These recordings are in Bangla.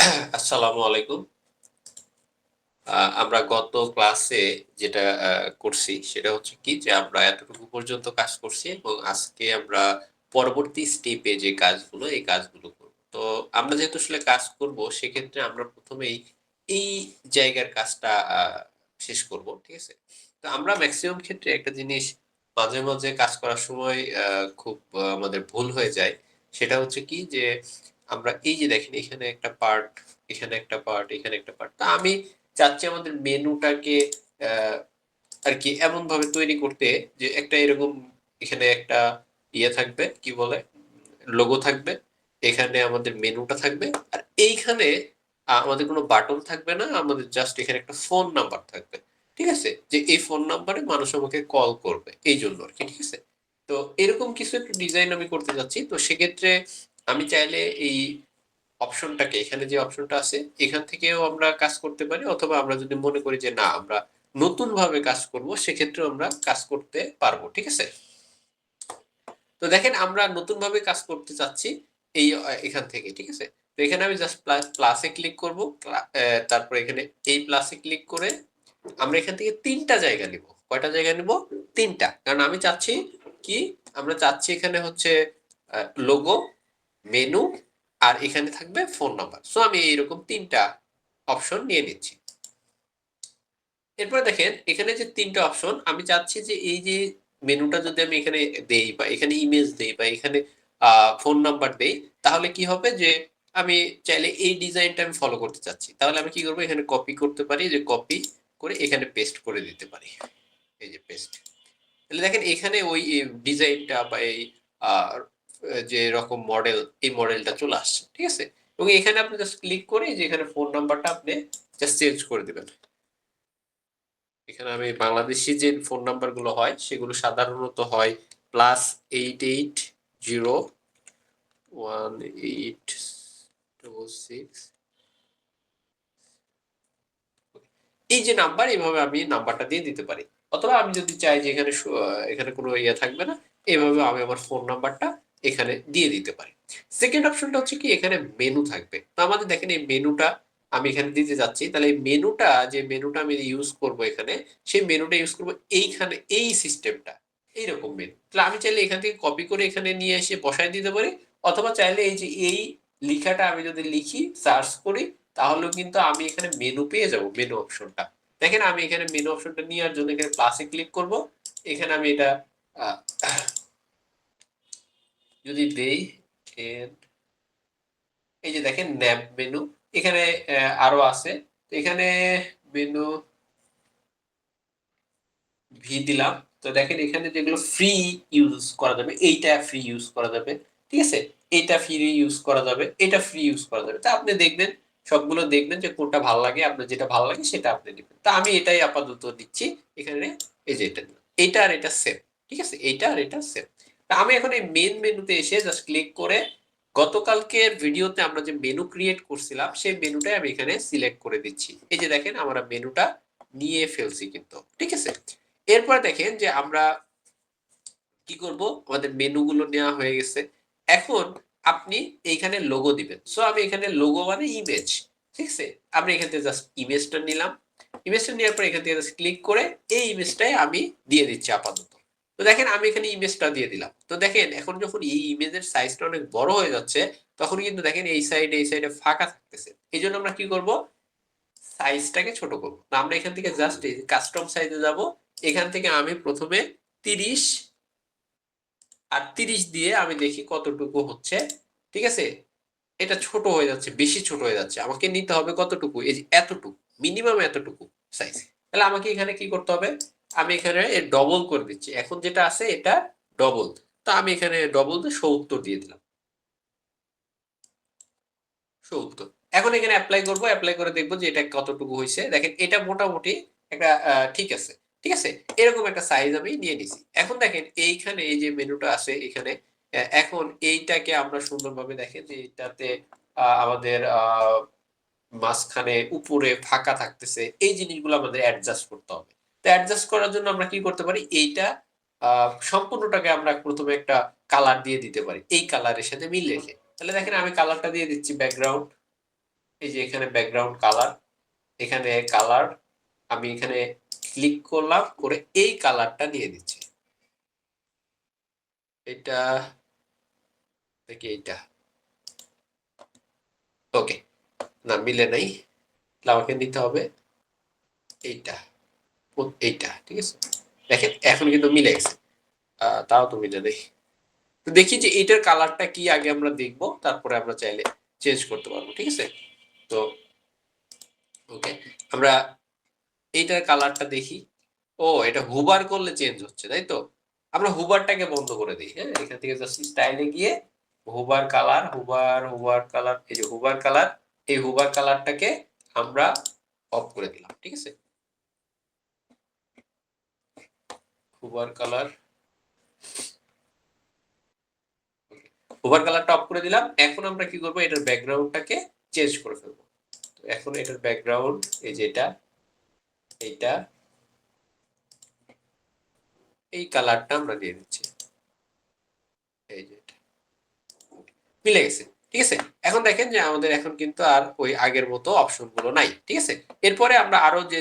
আসসালামু আলাইকুম। আমরা গত ক্লাসে যেটা করছি সেটা হচ্ছে কি যে আমরা এতটুকু পর্যন্ত কাজ করছি এবং আজকে আমরা পরবর্তী স্টেপে যে কাজগুলো এই কাজগুলো করব। তো আমরা যেহেতু আসলে কাজ করব সেক্ষেত্রে আমরা ১ম এই জায়গার কাজটা শেষ করব। ঠিক আছে? তো আমরা মেক্সিমাম ক্ষেত্রে একটা জিনিস মাঝে মাঝে কাজ করার সময় খুব আমাদের ভুল হয়ে যায়। সেটা হচ্ছে কি যে আমরা এই যে দেখেন এখানে একটা পার্ট, এখানে একটা পার্ট, এখানে একটা পার্ট। তো আমি চাচ্ছি আমাদের মেনুটাকে আরকি এমনভাবে তৈরি করতে যে একটা এরকম এখানে একটা ইয়ে থাকবে, কি বলে? লোগো থাকবে। এখানে আমাদের মেনুটা থাকবে। আর এইখানে আমাদের কোনো বাটন থাকবে না। আমাদের জাস্ট এখানে একটা ফোন নাম্বার থাকবে। ঠিক আছে? যে এই ফোন নাম্বারে মানুষ আমাকে কল করবে। এইজন্য আরকি। ঠিক আছে? তো এরকম কিছু একটা ডিজাইন আমি করতে যাচ্ছি। তো সেক্ষেত্রে আমি চাইলে এই অপশনটাকে এখানে যে অপশনটা আছে এখান থেকেও আমরা কাজ করতে পারি, অথবা আমরা যদি মনে করি যে না আমরা নতুন ভাবে কাজ করব সেক্ষেত্রেও আমরা কাজ করতে পারবো। ঠিক আছে? তো দেখেন আমরা নতুন ভাবে কাজ করতে চাচ্ছি এই এখান থেকে। ঠিক আছে? তো এখানে আমি জাস্ট প্লাসে ক্লিক করব। তারপর এখানে এই প্লাসে ক্লিক করে আমরা এখান থেকে ৩ টা জায়গা নিব। কয়টা জায়গা নিব? ৩ টা। কারণ আমি চাচ্ছি কি, আমরা চাচ্ছি এখানে হচ্ছে লোগো, মেনু আর এখানে থাকবে ফোন নাম্বার। সো আমি এইরকম ৩ টা অপশন নিয়ে নিচ্ছি। এরপরে দেখেন এখানে যে ৩ টা অপশন আমি চাচ্ছি যে এই যে মেনুটা যদি আমি এখানে দেই বা এখানে ইমেজ দেই বা এখানে ফোন নাম্বার দেই, তাহলে কি হবে যে আমি চাইলে এই ডিজাইনটা আমি ফলো করতে চাচ্ছি। তাহলে আমি কি করব, এখানে কপি করতে পারি, যে কপি করে এখানে পেস্ট করে দিতে পারি। এই যে পেস্ট। তাহলে দেখেন এখানে ওই ডিজাইনটা বা এই আ যে রকম মডেল, এই মডেলটা চলে আসছে। ঠিক আছে? এবং এখানে আপনি জাস্ট ক্লিক করে যে এখানে ফোন নাম্বারটা আপনি জাস্ট চেঞ্জ করে দিবেন। এখানে আমি বাংলাদেশী যে ফোন নাম্বার গুলো হয় সেগুলো সাধারণত হয় +80 1866। এই যে নাম্বার, এইভাবে আমি নাম্বারটা দিয়ে দিতে পারি। অথবা আমি যদি চাই যে এখানে এখানে কোনো ইয়ে থাকবে না, এভাবে আমি আমার ফোন নাম্বারটা এখানে দিয়ে দিতে পারি। সেকেন্ড অপশনটা হচ্ছে কি, এখানে মেনু থাকবে। তো আমাদের দেখেন এই মেনুটা আমি এখানে দিতে যাচ্ছি। তাহলে এই মেনুটা, যে মেনুটা আমি ইউজ করব এখানে, সেই মেনুটা ইউজ করব এইখানে, এই সিস্টেমটা। এইরকম মেনু। তাহলে আমি চাইলে এখান থেকে কপি করে এখানে নিয়ে এসে বসায় দিতে পারি। অথবা চাইলে এই যে এই লিখাটা আমি যদি লিখি, সার্চ করি, তাহলেও কিন্তু আমি এখানে মেনু পেয়ে যাব, মেনু অপশনটা। দেখেন আমি এখানে মেনু অপশনটা নেওয়ার জন্য এখানে প্লাসে ক্লিক করব। এখানে আমি এটা আহ, যদি দেই এই যে দেখেন ন্যাব মেনু, এখানে আরো আছে। তো এখানে মেনু ভি দিলাম। তো দেখেন এখানে যেগুলো ফ্রি ইউজ করা যাবে, এইটা ফ্রি ইউজ করা যাবে। ঠিক আছে? এইটা ফ্রি ইউজ করা যাবে, এটা ফ্রি ইউজ করা যাবে। তা আপনি দেখবেন, সবগুলো দেখবেন যে কোনটা ভালো লাগে, আপনার যেটা ভালো লাগে সেটা আপনি নেবেন। তা আমি এটাই আপাতত দিচ্ছি এখানে। এই যে এটা দিলাম, এইটা আর এটা সেম। ঠিক আছে? এইটা আর এটা সেম। তা আমি এখন এই মেন মেনুতে এসে জাস্ট ক্লিক করে গতকালকের ভিডিওতে আমরা যে মেনু ক্রিয়েট করছিলাম সেই মেনুটাই আমি এখানে সিলেক্ট করে দিচ্ছি। এই যে দেখেন আমরা মেনুটা নিয়ে ফেলছি কিন্তু। ঠিক আছে? এরপর দেখেন যে আমরা কি করব, আমাদের মেনুগুলো নেওয়া হয়ে গেছে। এখন আপনি এইখানে লোগো দিবেন। সো আমি এখানে লোগো মানে ইমেজ। ঠিক আছে? আমি এখান থেকে জাস্ট ইমেজটা নিলাম। ইমেজটা নেওয়ার পর এখান থেকে জাস্ট ক্লিক করে এই ইমেজটাই আমি দিয়ে দিচ্ছি আপাতত। তো দেখেন আমি এখানে ইমেজটা দিয়ে দিলাম। তো দেখেন এখন যখন এই ইমেজের সাইজটা অনেক বড় হয়ে যাচ্ছে, তখন কিন্তু দেখেন এই সাইডে ফাঁকা থাকতেছে। এজন্য আমরা কি করব, সাইজটাকে ছোট করব। তো আমরা এখান থেকে জাস্ট এই কাস্টম সাইজে যাব। এখান থেকে আমি প্রথমে 30 আর 30 দিয়ে আমি দেখি কতটুকু হচ্ছে। ঠিক আছে? এটা ছোট হয়ে যাচ্ছে, বেশি ছোট হয়ে যাচ্ছে। আমাকে নিতে হবে কতটুকু, এই যে এতটুকু, মিনিমাম এতটুকু সাইজ। তাহলে আমাকে এখানে কি করতে হবে, আমি এখানে এর ডবল করে দিচ্ছি। এখন যেটা আছে এটা ডবল। তো আমি এখানে ডবল দিয়ে 70 দিয়ে দিলাম। ৭০। এখন এখানে এপ্লাই করব। এপ্লাই করে দেখব যে এটা কতটুকু হইছে। দেখেন এটা মোটামুটি একটা ঠিক আছে। ঠিক আছে? এরকম একটা সাইজ আমি নিয়ে নিছি। এখন দেখেন এইখানে এই যে মেনুটা আছে এখানে, এখন এইটাকে আমরা সুন্দরভাবে দেখেন যে এটাতে আমাদের মাঝখানে উপরে ফাঁকা থাকতেছে। এই জিনিসগুলো আমাদের অ্যাডজাস্ট করতে হবে। তো অ্যাডজাস্ট করার জন্য আমরা কি করতে পারি? এইটা সম্পূর্ণটাকে আমরা ১ম এ একটা কালার দিয়ে দিতে পারি। এই কালারের সাথে মিল রেখে। তাহলে দেখেন আমি কালারটা দিয়ে দিচ্ছি ব্যাকগ্রাউন্ড। এই যে এখানে ব্যাকগ্রাউন্ড কালার, এখানে কালার, আমি এখানে ক্লিক করলাম, করে এই কালারটা নিয়ে দিচ্ছি, এটা থেকে এইটা। ওকে, না মিলে নাই, আমাকে নিতে হবে এইটা, এইটা, ঠিক আছে। দেখেন এখন কিন্তু মিলে গেছে, তাও তো মিলে নেই। তো দেখি যে এইটার কালারটা কি, আগে আমরা দেখবো, তারপরে আমরা চাইলে চেঞ্জ করতে পারবো, ঠিক আছে। তো ওকে, আমরা এইটার কালারটা দেখি। ও, এটা হুবার করলে চেঞ্জ হচ্ছে, তাই তো। আমরা হুবারটাকে বন্ধ করে দিই, হ্যাঁ, এখান থেকে জাস্ট স্টাইলে গিয়ে হুবার কালার, হুবার কালার, এই যে হুবার কালার, এই হুবার কালারটাকে আমরা অফ করে দিলাম, ঠিক আছে। হুবার কালার, হুবার কালারটা অফ করে দিলাম। এখন আমরা কি করবো, এটার ব্যাকগ্রাউন্ডটাকে চেঞ্জ করে ফেলবো। তো এখন এটার ব্যাকগ্রাউন্ড, এই যে এটা, এইটা, এই কালারটা আমরা দিয়ে দিচ্ছি, এই যে এটা, মিলে গেছে, ঠিক আছে। এখন দেখেন যে আমাদের এখন কিন্তু আর ওই আগের মতো অপশন গুলো নাই, ঠিক আছে। এরপরে আমরা আরো যে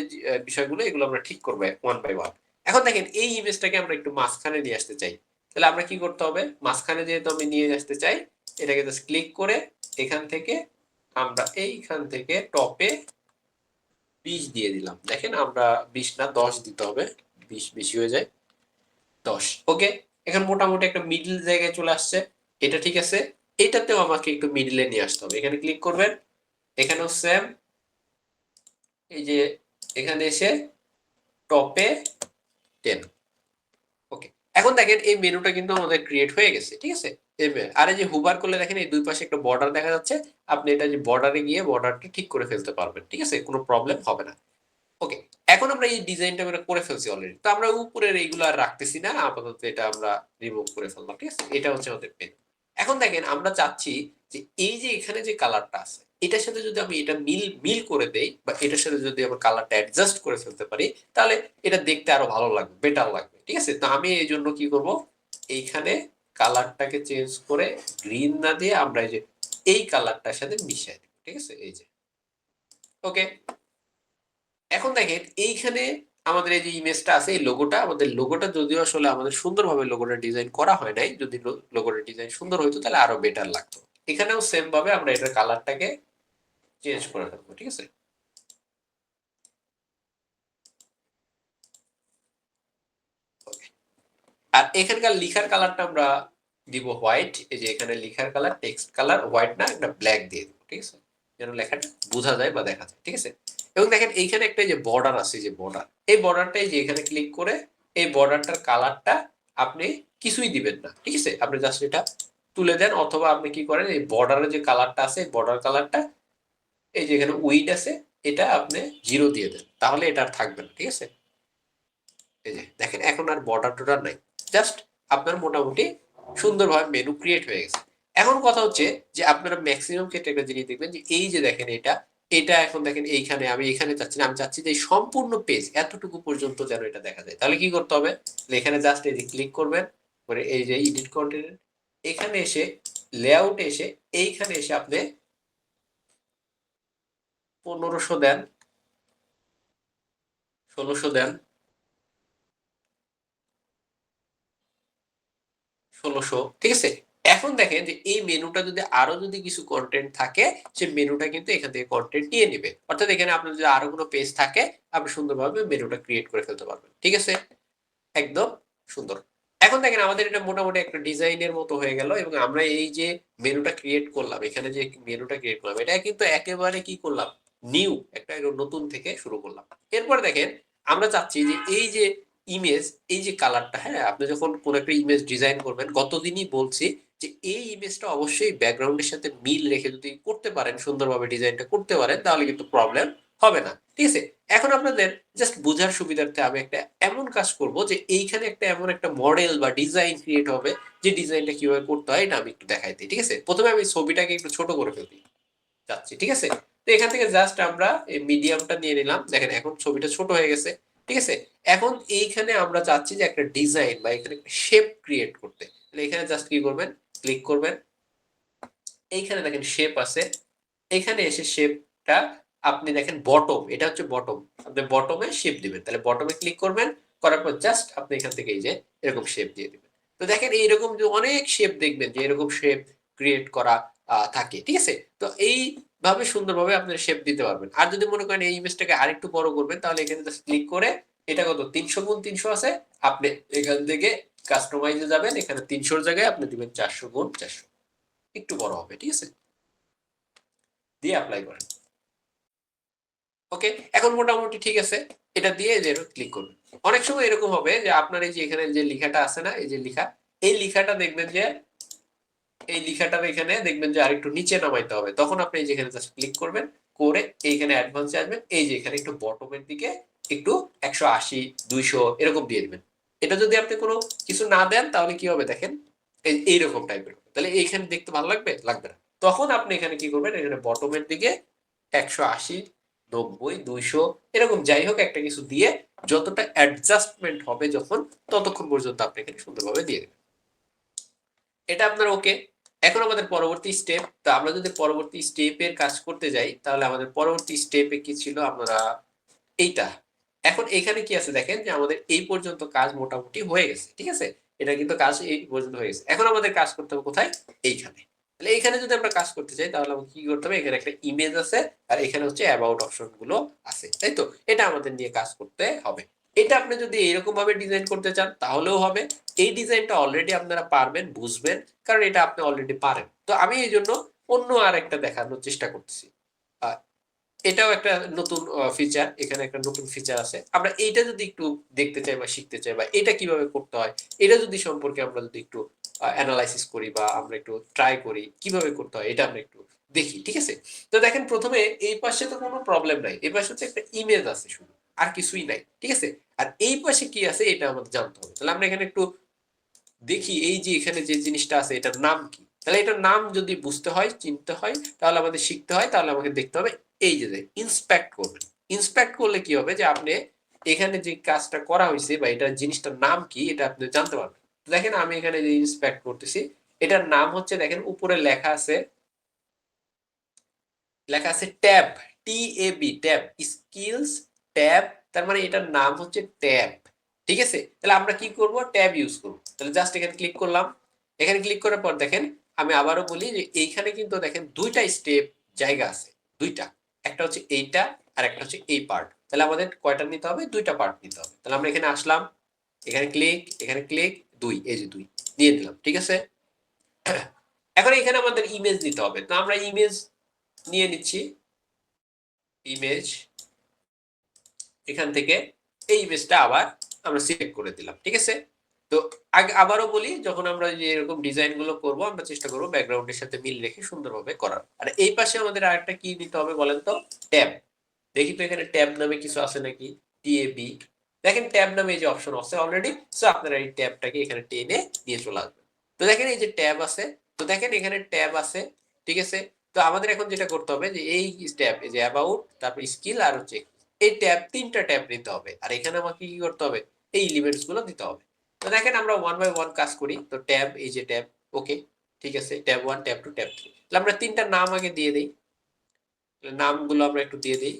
বিষয়গুলো, এগুলো আমরা ঠিক করবো ওয়ান বাই ওয়ান। এখন দেখেন এই ইমেজটাকে আমরা একটু মাঝখানে নিয়ে আসতে চাই, তাহলে আমরা কি করতে হবে, মাঝখানে যেহেতু আমি নিয়ে আসতে চাই, এটাকে জাস্ট ক্লিক করে এখান থেকে আমরা এইখান থেকে টপে 20 দিয়ে দিলাম। দেখেন আমরা 20 না 10 দিতে হবে, 20 বেশি হয়ে যায়, 10। ওকে, এখন মোটামুটি একটা মিডল জায়গায় চলে আসছে, এটা ঠিক আছে। এটাতেও আমাকে একটু মিডলে নিয়ে আসতে হবে, এখানে ক্লিক করবেন, এখানেও সেম, এই যে এখানে এসে টপে 10। ওকে, এখন দেখেন এই মেনুটা কিন্তু আমাদের ক্রিয়েট হয়ে গেছে, ঠিক আছে। আর এই যে হুবার করলে দেখেন এই দুই পাশে একটা বর্ডার দেখা যাচ্ছে, আপনি এটা যে বর্ডারে গিয়ে বর্ডারটা ঠিক করে ফেলতে পারবেন, ঠিক আছে, কোনো প্রবলেম হবে না। ওকে, এখন আমরা এই ডিজাইনটা আমরা করে ফেলছি অলরেডি, তো আমরা উপরের এইগুলো আর রাখতেছি না, আপাতত এটা আমরা রিমুভ করে ফেললাম, ঠিক আছে। এটা হচ্ছে আমাদের পেন। এখন দেখেন আমরা চাচ্ছি যে এই যে এখানে যে কালারটা আছে, এটার সাথে যদি আমি এটা মিল মিল করে দেই, বা এটার সাথে যদি আমরা কালারটা অ্যাডজাস্ট করে ফেলতে পারি, তাহলে এটা দেখতে আরো ভালো লাগবে, বেটার লাগবে, ঠিক আছে। তো আমি এই জন্য কি করব, এইখানে কালারটাকে চেঞ্জ করে গ্রিন না দিয়ে আমরা এই যে এই কালারটার সাথে মিশাই দেব, ঠিক আছে, এই যে। ওকে, এখন দেখেন এইখানে আমাদের এই যে ইমেজটা আছে, এই লোগোটা, আমাদের লোগোটা যদিও আসলে আমাদের সুন্দরভাবে লোগোটা ডিজাইন করা হয় নাই, যদি লোগোটা ডিজাইন সুন্দর হইতো তাহলে আরো বেটার লাগতো। এখানেও সেম ভাবে আমরা এটার কালারটাকে চেঞ্জ করে ফেলবো, ঠিক আছে। Okay. আর এখানকার লিখার কালারটা আমরা দিব হোয়াইট, এই যে এখানে লিখার কালার, টেক্সট কালার হোয়াইট না, একটা ব্ল্যাক দিয়ে দিব, ঠিক আছে, যেন লেখাটা বোঝা যায় বা দেখা যায়, ঠিক আছে। এবং দেখেন এইখানে একটা যে বর্ডার আছে, যে বর্ডার, এই বর্ডারটাই যে এখানে ক্লিক করে এই বর্ডারটার কালারটা আপনি কিছুই দিবেন না, ঠিক আছে, আপনি জাস্ট এটা তুলে দেন, অথবা আপনি কি করেন, এই বর্ডারের যে কালারটা আছে, বর্ডার কালারটা, এই যে এখানে উইড আছে, এটা আপনি 0 দিয়ে দেন, তাহলে এটা আর থাকবে না, ঠিক আছে। এই যে দেখেন এখন আর বর্ডার টর্ডার নাই, জাস্ট আপনার মোটামুটি সুন্দরভাবে মেনু ক্রিয়েট হয়ে গেছে। এখন কথা হচ্ছে যে আপনারা ম্যাক্সিমাম ক্ষেত্রে একটা জিনিস দেখবেন যে এই যে দেখেন এটা, এটা এখন দেখেন এইখানে, আমি এখানে চাচ্ছি না, আমি চাচ্ছি যে এই সম্পূর্ণ পেজ এতটুকু পর্যন্ত যেন এটা দেখা যায়, তাহলে কি করতে হবে, এখানে জাস্ট এই যে ক্লিক করবেন, করে এই যে এডিট কন্টেন্ট, এখানে এসে লেআউটে এসে এইখানে এসে আপনি 1500 দেন, 1600 দেন, 1600, ঠিক আছে। এখন দেখেন যে এই মেনুটা যদি আরো যদি কিছু কন্টেন্ট থাকে, সে মেনুটা কিন্তু এখান থেকে কন্টেন্ট নিয়ে নিবে, অর্থাৎ এখানে আপনার যদি আরো কোনো পেজ থাকে, আপনি সুন্দরভাবে মেনুটা ক্রিয়েট করে ফেলতে পারবেন, ঠিক আছে, একদম সুন্দর। এখন দেখেন আমাদের এটা মোটামুটি একটা ডিজাইনের মতো হয়ে গেল, এবং আমরা এই যে মেনুটা ক্রিয়েট করলাম, এখানে যে মেনুটা ক্রিয়েট করলাম, এটা কিন্তু একেবারে কি করলাম, নিউ একটা একদম নতুন থেকে শুরু করলাম। এরপর দেখেন আমরা চাচ্ছি যে এই যে ইমেজ, এই যে কালারটা, হ্যাঁ, আপনি যখন কোন একটা ইমেজ ডিজাইন করবেন, গতদিনই বলছি যে এই ইমেজটা অবশ্যই ব্যাকগ্রাউন্ডের সাথে মিল রেখে যদি করতে পারেন, সুন্দরভাবে ডিজাইনটা করতে পারেন, তাহলে কিন্তু প্রবলেম হবে না, ঠিক আছে। এখন আপনাদের জাস্ট বোঝার সুবিধার্থে আমি একটা এমন কাজ করব যে এইখানে একটা এমন একটা মডেল বা ডিজাইন ক্রিয়েট হবে, যে ডিজাইনটা কিভাবে করতে হয় এটা আমি একটু দেখাই দিই, ঠিক আছে। প্রথমে আমি ছবিটাকে একটু ছোট করে ফেলতে চাচ্ছি, ঠিক আছে। তো এখান থেকে জাস্ট আমরা এই মিডিয়ামটা নিয়ে নিলাম, দেখেন এখন ছবিটা ছোট হয়ে গেছে, ঠিক আছে। এখন এইখানে আমরা চাচ্ছি যে একটা ডিজাইন বা এখানে একটা শেপ ক্রিয়েট করতে, তাহলে এখানে জাস্ট কি করবেন, ক্লিক করবেন, এইখানে দেখেন শেপ আছে, এখানে এসে শেপ একটা আপনি দেখেন বটম, এটা হচ্ছে বটম, আপনি বটমে শেপ দিবেন, তাহলে বটমে ক্লিক করবেন, করার পর জাস্ট আপনি এখান থেকে এই যে এরকম শেপ দিয়ে দিবেন। তো দেখেন এইরকম যে অনেক শেপ দেখবেন যে এরকম শেপ ক্রিয়েট করা থাকে, ঠিক আছে। তো এইভাবে সুন্দরভাবে আপনার শেপ দিতে পারবেন। আর যদি মনে করেন এই ইমেজটাকে আরেকটু বড় করবেন, তাহলে এখানে জাস্ট ক্লিক করে এটা কত 300x300 আছে, আপনি এখান থেকে কাস্টমাইজে যাবেন, এখানে 300 জায়গায় আপনি দিবেন 400x400, একটু বড় হবে, ঠিক আছে, দিয়ে অ্যাপ্লাই করেন। ওকে, এখন মোটামুটি ঠিক আছে, এটা দিয়ে যে ক্লিক করবেন। অনেক সময় এরকম হবে যে আপনার এই যে এখানে যে লেখাটা আছে না, এই যে লেখা, এই লেখাটা দেখবেন যে এই লেখাটা এখানে দেখবেন যে আরেকটু নিচে নামাইতে হবে, তখন আপনি এই যে এখানে জাস্ট ক্লিক করবেন, করে এইখানে অ্যাডভান্সে আসবেন, এই যে এখানে একটু বটমের দিকে একটু 180 200 এরকম দিয়ে দিবেন। এটা যদি আপনি কোনো কিছু না দেন তাহলে কি হবে দেখেন, এইরকম টাইপের, তাহলে এইখানে দেখতে ভালো লাগবে, লাগবে না। তখন আপনি এখানে কি করবেন, এখানে বটমের দিকে 180 90 200 এরকম যাই হোক একটা কিছু দিয়ে যতটা অ্যাডজাস্টমেন্ট হবে যখন, ততক্ষণ পর্যন্ত আপনি এখানে সুন্দরভাবে দিয়ে দেবেন। এটা আপনার ওকে। এখন আমাদের পরবর্তী স্টেপ, তো আমরা যদি পরবর্তী স্টেপের কাজ করতে যাই, তাহলে আমাদের পরবর্তী স্টেপে কি ছিল, আমরা এইটা, এখন এখানে কি আছে দেখেন যে আমাদের এই পর্যন্ত কাজ মোটামুটি হয়ে গেছে, ঠিক আছে, এটা কিন্তু কাজ এই পর্যন্ত হয়ে গেছে। এখন আমাদের কাজ করতে হবে কোথায়, এইখানে। তাহলে এইখানে যদি আমরা কাজ করতে চাই তাহলে আমাকে কি করতে হবে, এখানে একটা ইমেজ আছে আর এখানে হচ্ছে অ্যাবাউট অপশন গুলো আছে, তাই তো, এটা আমাদের নিয়ে কাজ করতে হবে। এটা আপনি যদি এরকম ভাবে ডিজাইন করতে চান তাহলেও হবে। এই ডিজাইনটা অলরেডি আপনারা পারবেন, বুঝবেন, কারণ এটা আপনি অলরেডি পারেন। তো আমি এই জন্য অন্য আর একটা দেখানোর চেষ্টা করতেছি। আহ, এটাও একটা নতুন ফিচার, এখানে একটা নতুন ফিচার আছে। আমরা এইটা যদি একটু দেখতে চাই বা শিখতে চাই, বা এটা কিভাবে করতে হয়, এটা যদি সম্পর্কে আমরা যদি একটু অ্যানালাইসিস করি বা আমরা একটু ট্রাই করি কিভাবে করতে হয়, এটা আমরা একটু দেখি, ঠিক আছে। তো দেখেন প্রথমে এই পাশে তো কোনো প্রবলেম নাই, এই পাশে হচ্ছে একটা ইমেজ আছে শুধু, আর কিছুই নাই, ঠিক আছে। আর এই পাশে কি আছে এটা আমাদের জানতে হবে, তাহলে আমরা এখানে একটু দেখি, এই যে এখানে যে জিনিসটা আছে এটার নাম কি। তাহলে এটার নাম যদি বুঝতে হয়, চিনতে হয়, তাহলে আমাদের শিখতে হয়, তাহলে আমাকে দেখতে হবে এই যে ইন্সপেক্ট করবেন। ইন্সপেক্ট করলে কি হবে যে আপনি এখানে যে কাজটা করা হয়েছে বা এটার জিনিসটার নাম কি এটা আপনি জানতে পারবেন। দেখেন আমি এখানে যে ইন্সপেক্ট করতেছি, এটার নাম হচ্ছে, দেখেন উপরে লেখা আছে, লেখা আছে tab, TAB, tab skills tab, তার মানে এটার নাম হচ্ছে ট্যাব, ঠিক আছে। তাহলে আমরা কি করব, ট্যাব ইউজ করব। তাহলে জাস্ট এখানে ক্লিক করলাম, এখানে ক্লিক করার পর দেখেন, আমি আবারও বলি যে এইখানে কিন্তু দেখেন দুইটা স্টেপ জায়গা আছে, দুইটা, একটা হচ্ছে এইটা আর একটা হচ্ছে এই পার্ট। তাহলে আমাদের কয়টা নিতে হবে, দুইটা পার্ট নিতে হবে। তাহলে আমরা এখানে আসলাম, এখানে ক্লিক, এখানে ক্লিক, দুই, এই যে দুই দিয়ে দিলাম, ঠিক আছে। এখন এখানে আমাদের ইমেজ নিতে হবে, তো আমরা ইমেজ নিয়ে নিচ্ছি, ইমেজ, এখান থেকে এই ইমেজটা আবার আমরা সিলেক্ট করে দিলাম, ঠিক আছে। তো আগে আবারও বলি, যখন আমরা যে এরকম ডিজাইন গুলো করবো আমরা চেষ্টা করবো ব্যাকগ্রাউন্ডের সাথে মিল রেখে সুন্দরভাবে করার। আর এই পাশে আমাদের আরেকটা কি দিতে হবে বলেন তো, ট্যাব। দেখি তো এখানে ট্যাব নামে কিছু আছে নাকি, TAB, দেখেন ট্যাব নামে এই যে অপশন আছে অলরেডি, সো আপনারা এই ট্যাবটাকে এখানে টেনে নিয়ে চলে আসবেন। তো দেখেন এই যে ট্যাব আছে, তো দেখেন এখানে ট্যাব আছে, ঠিক আছে। তো আমাদের এখন যেটা করতে হবে যে এই ট্যাব, এই যে অ্যাবাউট, তারপর স্কিল আর হচ্ছে এই ট্যাব, তিনটা ট্যাব নিতে হবে। আর এখানে আমাকে কি করতে হবে, এই এলিমেন্টস গুলো দিতে হবে। তো দেখেন আমরা ওয়ান বাই ওয়ান কাজ করি, তো ট্যাব, এই যে ট্যাব, ওকে, ঠিক আছে, ট্যাব 1 ট্যাব 2 ট্যাব 3, তাহলে আমরা তিনটা নাম আগে দিয়ে দিই, নামগুলো আমরা একটু দিয়ে দিই।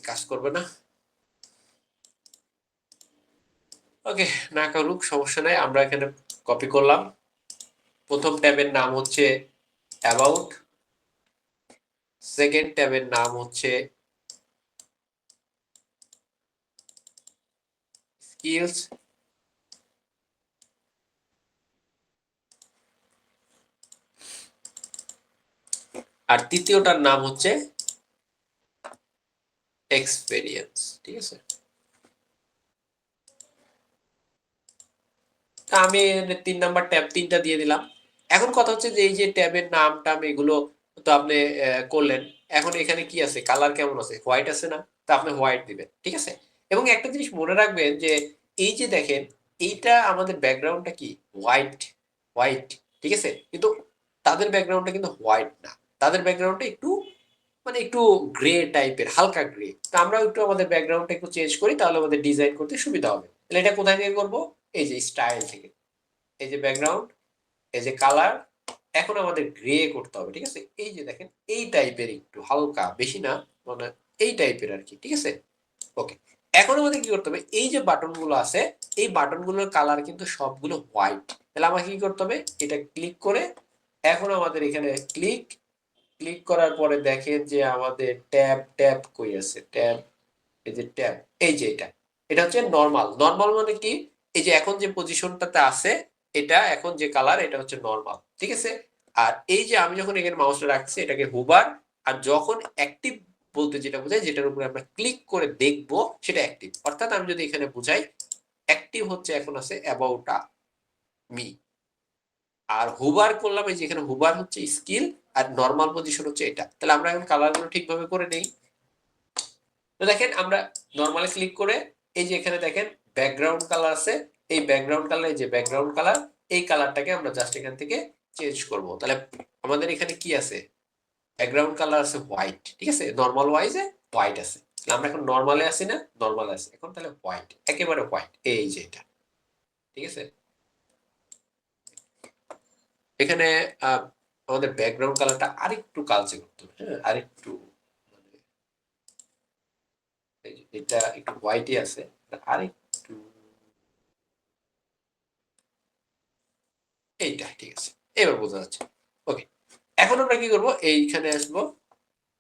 কাজ করবে না, ওকে, না করুক সমস্যা নাই, আমরা এখানে কপি করলাম। প্রথম ট্যাবের নাম হচ্ছে অ্যাবাউট, সেকেন্ড ট্যাবের নাম হচ্ছে স্কিলস, আর তৃতীয়টার নাম হচ্ছে এক্সপেরিয়েন্স, ঠিক আছে। তা আমি 3 নাম্বার ট্যাব তিনটা দিয়ে দিলাম। এখন কথা হচ্ছে যে এই যে ট্যাবের নাম টাম এগুলো তো আপনি করলেন, এখন এখানে কি আছে, কালার কেমন আছে, হোয়াইট আছে না, তা আপনি হোয়াইট দিবেন, ঠিক আছে। এবং একটা জিনিস মনে রাখবেন যে এই যে দেখেন, এইটা আমাদের ব্যাকগ্রাউন্ডটা কি, হোয়াইট, হোয়াইট, ঠিক আছে, কিন্তু তাদের ব্যাকগ্রাউন্ডটা কিন্তু হোয়াইট না, তাদের ব্যাকগ্রাউন্ডটা একটু মানে একটু গ্রে টাইপের, হালকা গ্রে। তো আমরা একটু আমাদের ব্যাকগ্রাউন্ডটা একটু চেঞ্জ করি, তাহলে আমাদের ডিজাইন করতে সুবিধা হবে। তাহলে এটা কোথায় থেকে করব? এই যে স্টাইল থেকে। এই যে ব্যাকগ্রাউন্ড, এই যে কালার। এখন আমাদের গ্রে করতে হবে, ঠিক আছে? এই যে দেখেন এই টাইপের একটু হালকা, বেশি না, মানে এই টাইপের আর কি, ঠিক আছে? ওকে। এখন আমাদের কি করতে হবে? এই যে বাটন গুলো আছে, এই বাটন গুলোর কালার কিন্তু সবগুলো হোয়াইট। তাহলে আমাকে কি করতে হবে? এটা ক্লিক করে এখন আমাদের এখানে ক্লিক ক্লিক করার পরে দেখেন যে আমাদের ট্যাব ট্যাব কই আছে? ট্যাব, এই যে ট্যাব, এই যে এটা হচ্ছে নরমাল। নরমাল মানে কি? এই যে এখন যে পজিশনটাতে আছে, এটা এখন যে কালার, এটা হচ্ছে নরমাল, ঠিক আছে? আর এই যে আমি যখন এখানে মাউসটা রাখছি, এটাকে হুবার। আর যখন অ্যাক্টিভ বলতে যেটা বোঝায়, যেটার উপরে আমরা ক্লিক করে দেখবো, সেটা অ্যাক্টিভ। অর্থাৎ আমি যদি এখানে বুঝাই, অ্যাক্টিভ হচ্ছে এখন আছে অ্যাবাউট মি। আর হুবার করলাম, এই যে এখানে হুবার হচ্ছে স্কিল, আর নরমাল পজিশন হচ্ছে এটা। তাহলে আমরা এখন কালারগুলো ঠিকভাবে করে নেই। তো দেখেন আমরা নরমালি ক্লিক করে এই যে এখানে দেখেন ব্যাকগ্রাউন্ড কালার আছে। এই ব্যাকগ্রাউন্ড কালার, এই যে ব্যাকগ্রাউন্ড কালার, এই কালারটাকে আমরা জাস্ট এখান থেকে চেঞ্জ করব। তাহলে আমাদের এখানে কি আছে? ব্যাকগ্রাউন্ড কালার আছে হোয়াইট, ঠিক আছে? নরমাল ওয়াইজে হোয়াইট আছে। তাহলে আমরা এখন নরমালে আছি না? নরমালে আছি এখন, তাহলে হোয়াইট, একেবারে হোয়াইট, এই যে এটা, ঠিক আছে? এখানে আমাদের ব্যাকগ্রাউন্ড কালারটা আরেকটু কালচে করতে হবে, হ্যাঁ, আরেকটু, মানে এই যে এটা একটু হোয়াইটই আছে, আরেকটু, এইটা ঠিক আছে, এবার বোঝা যাচ্ছে। ওকে। এখন আমরা কি করব? এইখানে আসবো,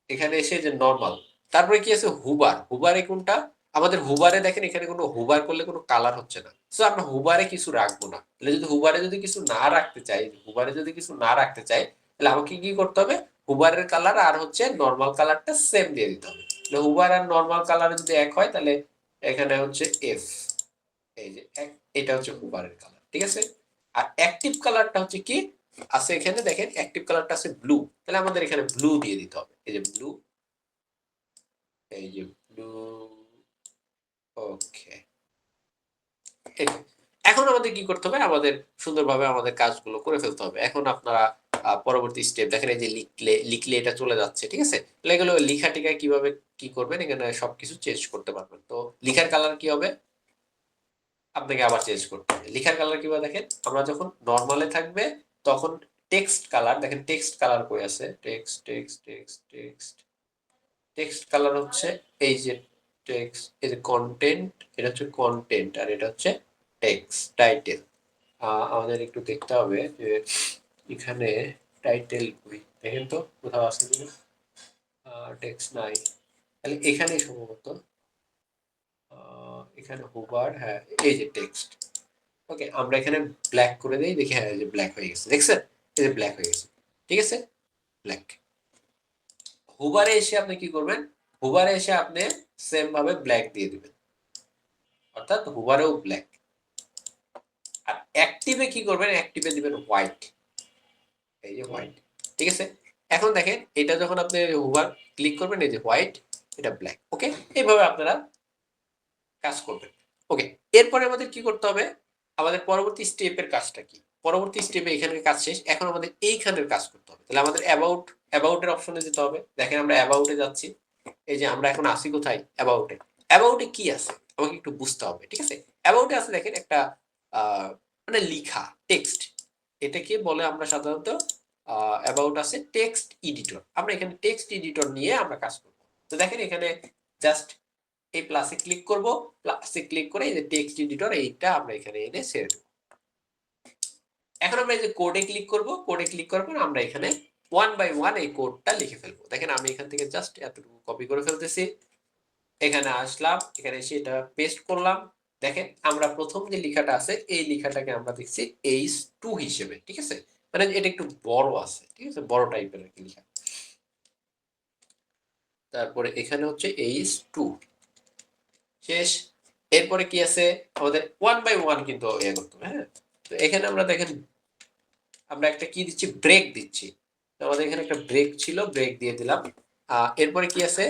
এখানে এসে যে নরমাল, তারপরে কি আছে? হুবার। হুবারে কোনটা? আমাদের হুবারে দেখেন এখানে কোনো হুবার করলে কোনো কালার হচ্ছে না। সো আমরা হুবারে কিছু রাখবো না। তাহলে যদি হুবারে যদি কিছু না রাখতে চাই, হুবারে যদি কিছু না রাখতে চাই, তাহলে আমাকে কি করতে হবে? হুবারের কালার আর হচ্ছে নরমাল কালারটা সেম দিয়ে দিতে হবে। তাহলে হুবার আর নরমাল কালার যদি এক হয়, তাহলে এখানে হচ্ছে এফ, এই যে এটা হচ্ছে হুবারের কালার, ঠিক আছে? আর অ্যাক্টিভ কালারটা হচ্ছে কি আছে? এখানে দেখেন অ্যাক্টিভ কালারটা আছে ব্লু। তাহলে আমাদের এখানে ব্লু দিয়ে দিতে হবে, এই যে ব্লু, এই যে ব্লু। ওকে। এখন আমাদের কি করতে হবে? আমাদের সুন্দরভাবে আমাদের কাজগুলো করে ফেলতে হবে। এখন আপনারা পরবর্তী স্টেপ দেখেন, এই যে লিখলে লিখলে এটা চলে যাচ্ছে, ঠিক আছে? তাহলে এগুলো লেখাটিকে কিভাবে কি করবেন, এখানে সবকিছু চেঞ্জ করতে পারবেন। তো লিখার কালার কি হবে? আপনাকে আবার চেঞ্জ করতে হবে। লেখার কালার কিভাবে দেখেন? আমরা যখন নরমালে থাকবে, তখন টেক্সট কালার, দেখেন টেক্সট কালার কই আছে? Text text text text text colour হচ্ছে এই যে টেক্সট, এই যে কন্টেন্ট, এটা হচ্ছে কন্টেন্ট, আর এটা হচ্ছে টেক্সট টাইটেল। আমাদের একটু দেখতে হবে যে এখানে টাইটেল কই, দেখেন তো কোথাও আছে কিনা। টেক্সট নাই, তাহলে এখানে সম্ভবত এখানে হুবার, হ্যাঁ, এই যে টেক্সট। ওকে, আমরা এখানে ব্ল্যাক করে দেই, দেখি, হ্যাঁ, এই যে ব্ল্যাক হয়ে গেছে, দেখছেন? এই যে ব্ল্যাক হয়ে গেছে, ঠিক আছে? ব্ল্যাক। হুবারে এসে আপনি কি করবেন? হুবারে এসে আপনি সেম ভাবে ব্ল্যাক দিয়ে দিবেন, অর্থাৎ হুবারেও ব্ল্যাক। আর অ্যাক্টিভে কি করবেন? অ্যাক্টিভে দিবেন হোয়াইট, এই যে হোয়াইট, ঠিক আছে? এখন দেখেন এটা যখন আপনি হুবার ক্লিক করবেন, এই যে হোয়াইট, এটা ব্ল্যাক। ওকে, এইভাবে আপনারা কাজ করবেন। ওকে। এরপরে আমাদের কি করতে হবে? আমাদের পরবর্তী স্টেপের কাজটা কি? পরবর্তী স্টেপে এখানের কাজ শেষ, এখন আমাদের এইখানের কাজ করতে হবে। তাহলে আমাদের অ্যাবাউট এর অপশনে যেতে হবে। দেখেন আমরা অ্যাবাউটে যাচ্ছি, এই যে আমরা এখন আসি কোথায়? অ্যাবাউটে। অ্যাবাউটে কি আছে আমাকে একটু বুঝতে হবে, ঠিক আছে? অ্যাবাউটে আছে দেখেন একটা মানে লিখা টেক্সট, এটাকে বলে আমরা সাধারণত অ্যাবাউট আছে টেক্সট এডিটর। আমরা এখানে টেক্সট এডিটর নিয়ে আমরা কাজ করব। তো দেখেন এখানে জাস্ট এই প্লাসে ক্লিক করব, প্লাসে ক্লিক করে এই যে টেক্সট এডিটর, এইটা আমরা এখানে এনে ছেড়ে দেব। এখন আমরা এই যে কোডে ক্লিক করব, কোডে ক্লিক করার পর আমরা এখানে ওয়ান বাই ওয়ান এই কোডটা লিখে ফেলবো। দেখেন আমি এখান থেকে জাস্ট এতটুকু কপি করে ফেলতেছি, এখানে আসলাম, এখানে এসে এটা পেস্ট করলাম। দেখেন আমরা প্রথম যে লেখাটা আছে, এই লেখাটাকে আমরা দেখছি H2 হিসেবে, ঠিক আছে? মানে এটা একটু বড় আছে, ঠিক আছে, বড় টাইপের একটা লেখা। তারপরে এখানে হচ্ছে H2 শেষ। এরপরে কি আছে? আমাদের ওয়ান বাই ওয়ান কিন্তু ইয়ে করতে হবে, হ্যাঁ? তো এখানে আমরা দেখেন আমরা একটা কি দিচ্ছি? ব্রেক দিচ্ছি। তো আমাদের এখানে একটা ব্রেক ছিল, ব্রেক দিয়ে দিলাম। এরপরে কি আছে?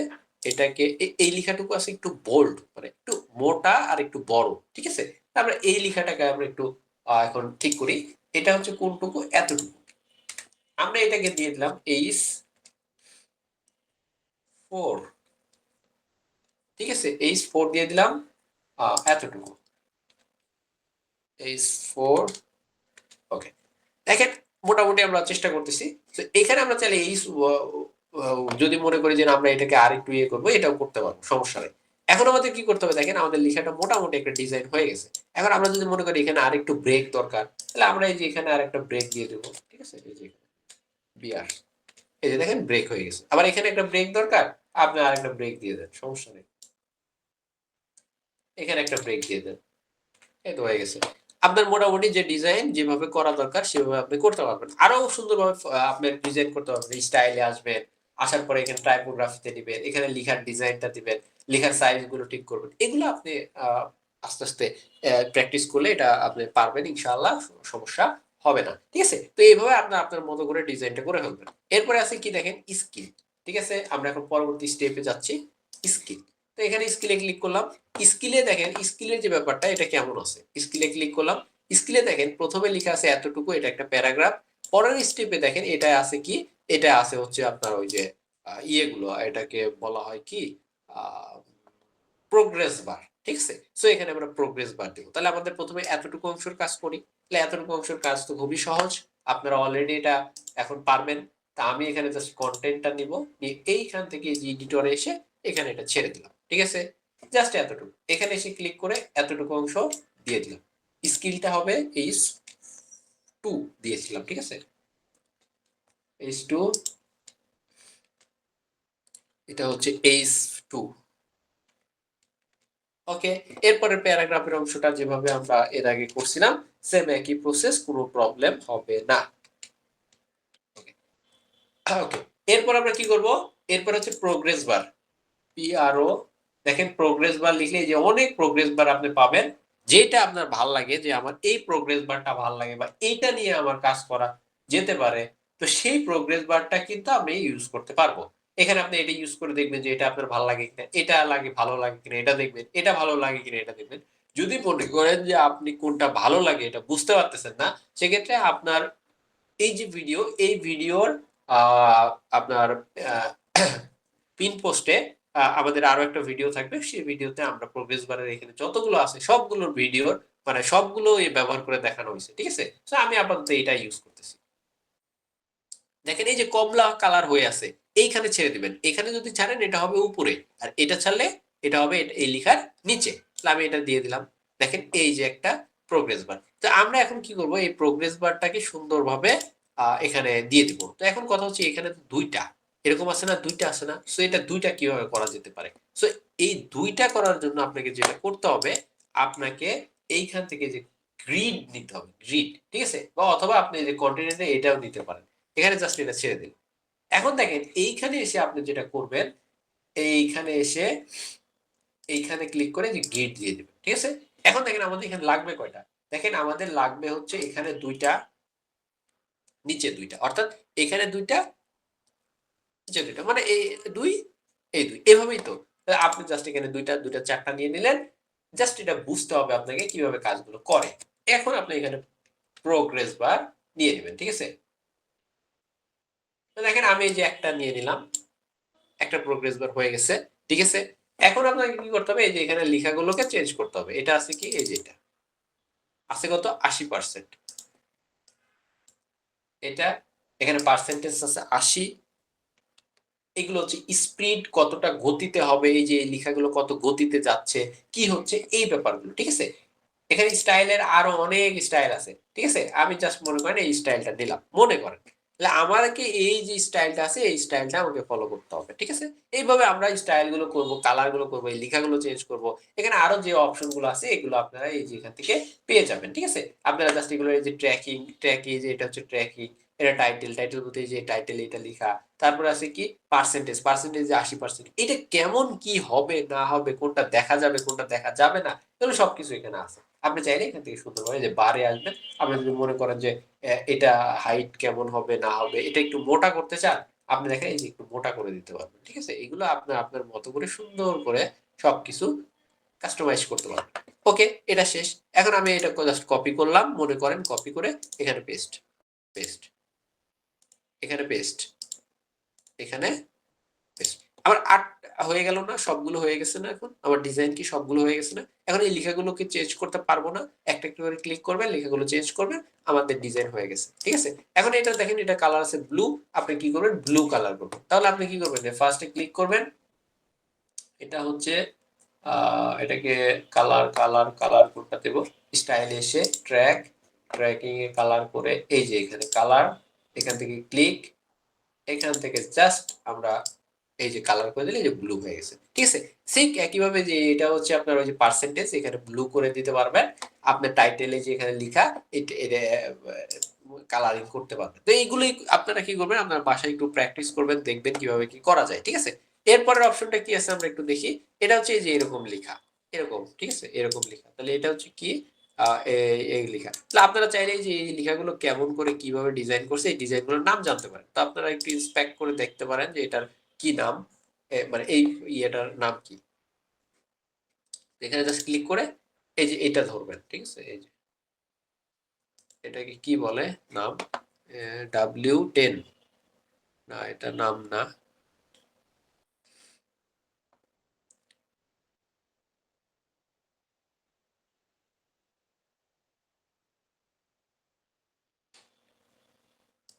এটাকে এই লেখাটুকু আছে একটু বোল্ড, মানে একটু মোটা আর একটু বড়, ঠিক আছে? আমরা এই লেখাটাকে আমরা একটু এখন ঠিক করি। এটা হচ্ছে কোনটুকু? এতটুকু। আমরা এটাকে দিয়ে দিলাম এইচ H4, ঠিক আছে, H4 দিয়ে দিলাম এতটুকু H4। ওকে, দেখেন মোটামুটি আমরা চেষ্টা করতেছি। তো এখানে আমরা চাইলে এই যদি মনে করি যে না, আমরা এটাকে আরেকটু ইয়ে করবো, এটাও করতে পারবো, সমস্যা নেই। এখন আমাদের কি করতে হবে, দেখেন আমাদের লেখাটা মোটামুটি একটা ডিজাইন হয়ে গেছে। এখন আমরা যদি মনে করি এখানে আরেকটু ব্রেক দরকার, তাহলে আমরা এই যে এখানে আরেকটা ব্রেক দিয়ে দেবো, ঠিক আছে, এই যে বিআর, এই যে দেখেন ব্রেক হয়ে গেছে। আবার এখানে একটা ব্রেক দরকার, আপনি আরেকটা ব্রেক দিয়ে দেন, সমস্যা নেই, এখানে একটা ব্রেক দিয়ে দেন, এই তো হয়ে গেছে। আপনার মোটামুটি যে ডিজাইন যেভাবে করা দরকার সেভাবে আপনি করতে পারবেন। আরো সুন্দরভাবে আপনি ডিজাইন করতে পারবেন, স্টাইলে আসবেন, আসার পরে এখানে টাইপোগ্রাফিতে দিবেন, এখানে লেখার ডিজাইনটা দিবেন, লেখার সাইজ গুলো ঠিক করবেন। এগুলো আপনি আস্তে আস্তে প্র্যাকটিস করলে এটা আপনি পারবেন ইনশাআল্লাহ, সমস্যা হবে না, ঠিক আছে। তো এইভাবে আপনি আপনার মতো করে ডিজাইনটা করে ফেলবেন। এরপরে আছে কি দেখেন, স্কিল, ঠিক আছে। আমরা এখন পরবর্তী স্টেপে যাচ্ছি, স্কিল। তো এখানে স্কিলে ক্লিক করলাম। স্কিলে দেখেন, স্কিলের যে ব্যাপারটা এটা কেমন আছে, স্কিলে ক্লিক করলাম। স্কিলে দেখেন প্রথমে লেখা আছে এতটুকু, এটা একটা প্যারাগ্রাফ। পরের স্টেপে দেখেন এটা আছে কি, এটা আছে হচ্ছে আপনার ওই যে ইয়েগুলো, এটাকে বলা হয় কি প্রোগ্রেস বার, ঠিক আছে। সো এখানে আমরা প্রোগ্রেস বার দেবো। তাহলে আমাদের প্রথমে এতটুকু অংশের কাজ করি। তাহলে এতটুকু অংশের কাজ তো খুবই সহজ, আপনারা অলরেডি এটা এখন পারবেন। তা আমি এখানে জাস্ট কন্টেন্টটা নিব, নিয়ে এইখান থেকে যে এডিটরে এসে এখানে এটা ছেড়ে দিলাম, ঠিক আছে। জাস্ট এতটুকু, এখানে এসে ক্লিক করে এতটুকু অংশ দিয়ে দিলাম। স্কিলটা হবে H2 দিয়েছিলাম, ঠিক আছে, H2, এটা হচ্ছে H2। ওকে, এরপরে প্যারাগ্রাফের অংশটা যেভাবে আমরা এর আগে করছিলাম, সেম একই প্রসেস, কোনো প্রবলেম হবে না। ওকে, ওকে, এরপর আমরা কি করব, এরপর হচ্ছে প্রোগ্রেস বার, PRO। দেখেন প্রোগ্রেস বার লিখলে যে অনেক প্রোগ্রেস বার আপনি পাবেন, যেটা আপনার ভাল লাগে, যে আমার এই প্রোগ্রেস বারটা ভাল লাগে বা এইটা নিয়ে আমার কাজ করা যেতে পারে, তো সেই প্রোগ্রেস বারটা কিন্তু আমি ইউজ করতে পারবো। এখানে আপনি এটা ইউজ করে দেখবেন যে এটা আপনার ভালো লাগে কিনা, এটা লাগে ভালো লাগে কিনা এটা দেখবেন, এটা ভালো লাগে কিনা এটা দেখবেন। যদি মনে করেন যে আপনি কোনটা ভালো লাগে এটা বুঝতে পারতেছেন না, সেক্ষেত্রে আপনার এই যে ভিডিও, এই ভিডিওর আহ, আপনার পিন পোস্টে আমাদের আরো একটা ভিডিও থাকবে, সেই ভিডিওতে আমরা প্রোগ্রেস বারের এখানে যতগুলো আছে সবগুলোর ভিডিওর মানে সবগুলো ব্যবহার করে দেখানো হয়েছে, ঠিক আছে। তো আমি আপাতত এটা ইউজ করতেছি। দেখেন এই যে কমলা কালার হয়ে আছে, এইখানে ছেড়ে দিবেন। এখানে যদি ছাড়েন এটা হবে উপরে, আর এটা ছাড়লে এটা হবে এই লেখার নিচে। তাহলে আমি এটা দিয়ে দিলাম। দেখেন এই যে একটা প্রোগ্রেস বার। তো আমরা এখন কি করব, এই প্রোগ্রেস বারটাকে সুন্দরভাবে এখানে দিয়ে দিব। তো এখন কথা হচ্ছে এখানে তো দুইটা এরকম আছে না, দুইটা আছে না, সো এটা দুইটা কিভাবে করা যেতে পারে। সো এই দুইটা করার জন্য আপনাকে যেটা করতে হবে, আপনাকে এইখান থেকে যে গ্রিড নিতে হবে, গ্রিড, ঠিক আছে, বা অথবা আপনি যে কন্টিনেন্টে এটাও নিতে পারেন। এখানে জাস্ট এটা ছেড়ে দিন। এখন দেখেন এইখানে এসে আপনি যেটা করবেন, এইখানে এসে এইখানে ক্লিক করে যে গেট দিয়ে দিবেন, ঠিক আছে। এখন দেখেন আমাদের এখানে লাগবে কয়টা, দেখেন আমাদের লাগবে হচ্ছে এখানে দুইটা, নিচে দুইটা, অর্থাৎ এখানে দুইটা, নিচে দুইটা, মানে এই দুই, এই দুই, এভাবেই তো। তাহলে আপনি জাস্ট এখানে দুইটা দুইটা চারটা নিয়ে নিলেন। জাস্ট এটা বুঝতে হবে আপনাকে কিভাবে কাজগুলো করে। এখন আপনি এখানে প্রোগ্রেস বার নিয়ে নেবেন, ঠিক আছে। তো দেখেন আমি এই যে একটা নিয়ে নিলাম, একটা প্রোগ্রেস বার হয়ে গেছে, ঠিক আছে। এখন আপনাকে কি করতে হবে, এই যে এখানে লেখাগুলোকে চেঞ্জ করতে হবে। এটা আছে কি, এই যে এটা আছে কত, 80%, এটা এখানে পার্সেন্টেজ আছে 80। এগুলো হচ্ছে স্পিড, কতটা গতিতে হবে, এই যে এই লেখাগুলো কত গতিতে যাচ্ছে, কি হচ্ছে, এই ব্যাপারগুলো, ঠিক আছে। এখানে স্টাইলের আরো অনেক স্টাইল আছে, ঠিক আছে। আমি জাস্ট মনে করেন এই স্টাইলটা দিলাম, মনে করেন, তাহলে আমাকে এই যে স্টাইলটা আছে এই স্টাইলটা আমাকে ফলো করতে হবে, ঠিক আছে। এইভাবে আমরা স্টাইল গুলো করবো, কালার গুলো করবো, এই লেখাগুলো চেঞ্জ করব। এখানে আরো যে অপশন গুলো আছে এগুলো আপনারা এই যে এখান থেকে পেয়ে যাবেন, ঠিক আছে। আপনারা জাস্ট এগুলো এই যে ট্র্যাকিং, ট্র্যাকিং, যে এটা হচ্ছে ট্র্যাকিং, এটা টাইটেল, টাইটেল বলতে এই যে টাইটেল এটা লেখা। তারপরে আছে কি পার্সেন্টেজ, পার্সেন্টেজ যে 80%, এটা কেমন কি হবে না হবে, কোনটা দেখা যাবে কোনটা দেখা যাবে না, এগুলো সবকিছু এখানে আছে। আপনি চাইলে এখান থেকে সুন্দরভাবে যে বারে আসবেন। আপনি যদি মনে করেন যে এটা হাইট কেমন হবে না হবে, এটা একটু মোটা করতে চান, আপনি দেখেন এই যে একটু মোটা করে দিতে পারবেন, ঠিক আছে। এগুলো আপনার আপনার মতো করে সুন্দর করে সবকিছু কাস্টমাইজ করতে পারবেন। ওকে, এটা শেষ। এখন আমি এটা জাস্ট কপি করলাম, মনে করেন কপি করে এখানে পেস্ট, পেস্ট, এখানে পেস্ট, এখানে পেস্ট। আমার ৮ হয়ে গেল না? সবগুলো হয়ে গেছে না এখন? আমার ডিজাইন কি সবগুলো হয়ে গেছে না? এখন এই লেখাগুলোকে চেঞ্জ করতে পারবো না? একটা, একটা করে ক্লিক করবেন, লেখাগুলো চেঞ্জ করবেন, আমাদের ডিজাইন হয়ে গেছে। ঠিক আছে? এখন এটা দেখেন এটা কালার আছে ব্লু, আপনি কি করবেন? ব্লু কালার করবেন। তাহলে আপনি কি করবেন? ফার্স্ট এ ক্লিক করবেন। এটা হচ্ছে এটাকে কালার কোডটা দেব। স্টাইলে এসে ট্র্যাকিং এ কালার করে এই যে এখানে কালার, এখান থেকে ক্লিক, এখান থেকে জাস্ট আমরা এই যে কালার করে দিলে এই যে ব্লু হয়ে গেছে। ঠিক আছে? ঠিক একইভাবে যে এটা হচ্ছে আপনার ওই যে পার্সেন্টেজ এখানে ব্লু করে দিতে পারবেন। আপনার টাইটেলে যে এখানে লিখা এটা কালারিং করতে পারবেন। তো এইগুলোই আপনারা কি করবেন? আপনার বাসায় একটু প্র্যাকটিস করবেন, দেখবেন কিভাবে কি করা যায়। ঠিক আছে? এরপরের অপশনটা কি আছে আমরা একটু দেখি। এটা হচ্ছে এই যে এরকম লেখা। এরকম, ঠিক আছে? এরকম লেখা। তাহলে এটা হচ্ছে কি? এই লেখা। তাহলে আপনারা চাইলে যে এই লেখাগুলো কেমন করে কিভাবে ডিজাইন করছে এই ডিজাইনগুলোর নাম জানতে পারেন। তো আপনারা একটু ইন্সপেক্ট করে দেখতে পারেন যে এটার কি নাম, মানে এই ইয়েটার নাম কি। এখানে জাস্ট ক্লিক করে এই যে এটা ধরবেন। ঠিক আছে? এই যে এটাকে কি বলে নাম? W10 না, এটা নাম না।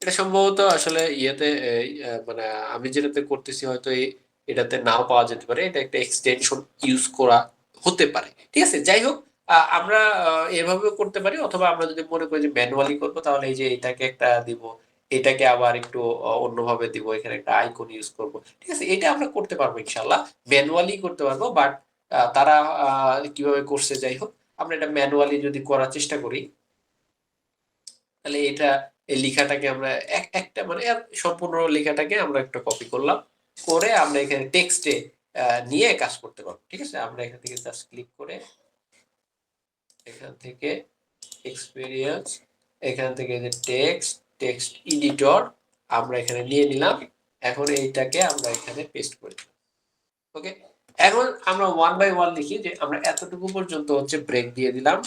এটা সম্ভবত আসলে ইয়েতে মানে আমি যেটাতে করতেছি হয়তো এটাতে নাও পাওয়া যেতে পারে, এটা একটা এক্সটেনশন ইউজ করা হতে পারে। ঠিক আছে, যাই হোক, আমরা এভাবেও করতে পারি, অথবা আমরা যদি মনে করি যে ম্যানুয়ালি করবো তাহলে এই যে এটাকে একটা দিব, এটাকে আবার একটু অন্যভাবে দিব, এখানে একটা আইকন ইউজ করব। ঠিক আছে, এটা আমরা করতে পারবো ইনশাল্লাহ, ম্যানুয়ালি করতে পারবো। বাট তারা কিভাবে করছে যাই হোক, আমরা এটা ম্যানুয়ালি যদি করার চেষ্টা করি তাহলে এটা এই লেখাটাকে আমরা একটা মানে সম্পূর্ণ লেখাটাকে আমরা একটা কপি করলাম, করে আমরা এখানে টেক্সটে নিয়ে কাজ করতে পারবো। ঠিক আছে, আমরা এখান থেকে জাস্ট ক্লিক করে এখান থেকে এক্সপিরিয়েন্স, এখান থেকে যে টেক্সট এডিটর আমরা এখানে নিয়ে নিলাম। এখন এইটাকে আমরা এখানে পেস্ট করি। ওকে, এখন আমরা ওয়ান বাই ওয়ান লিখি যে আমরা এতটুকু পর্যন্ত হচ্ছে ব্রেক দিয়ে দিলাম,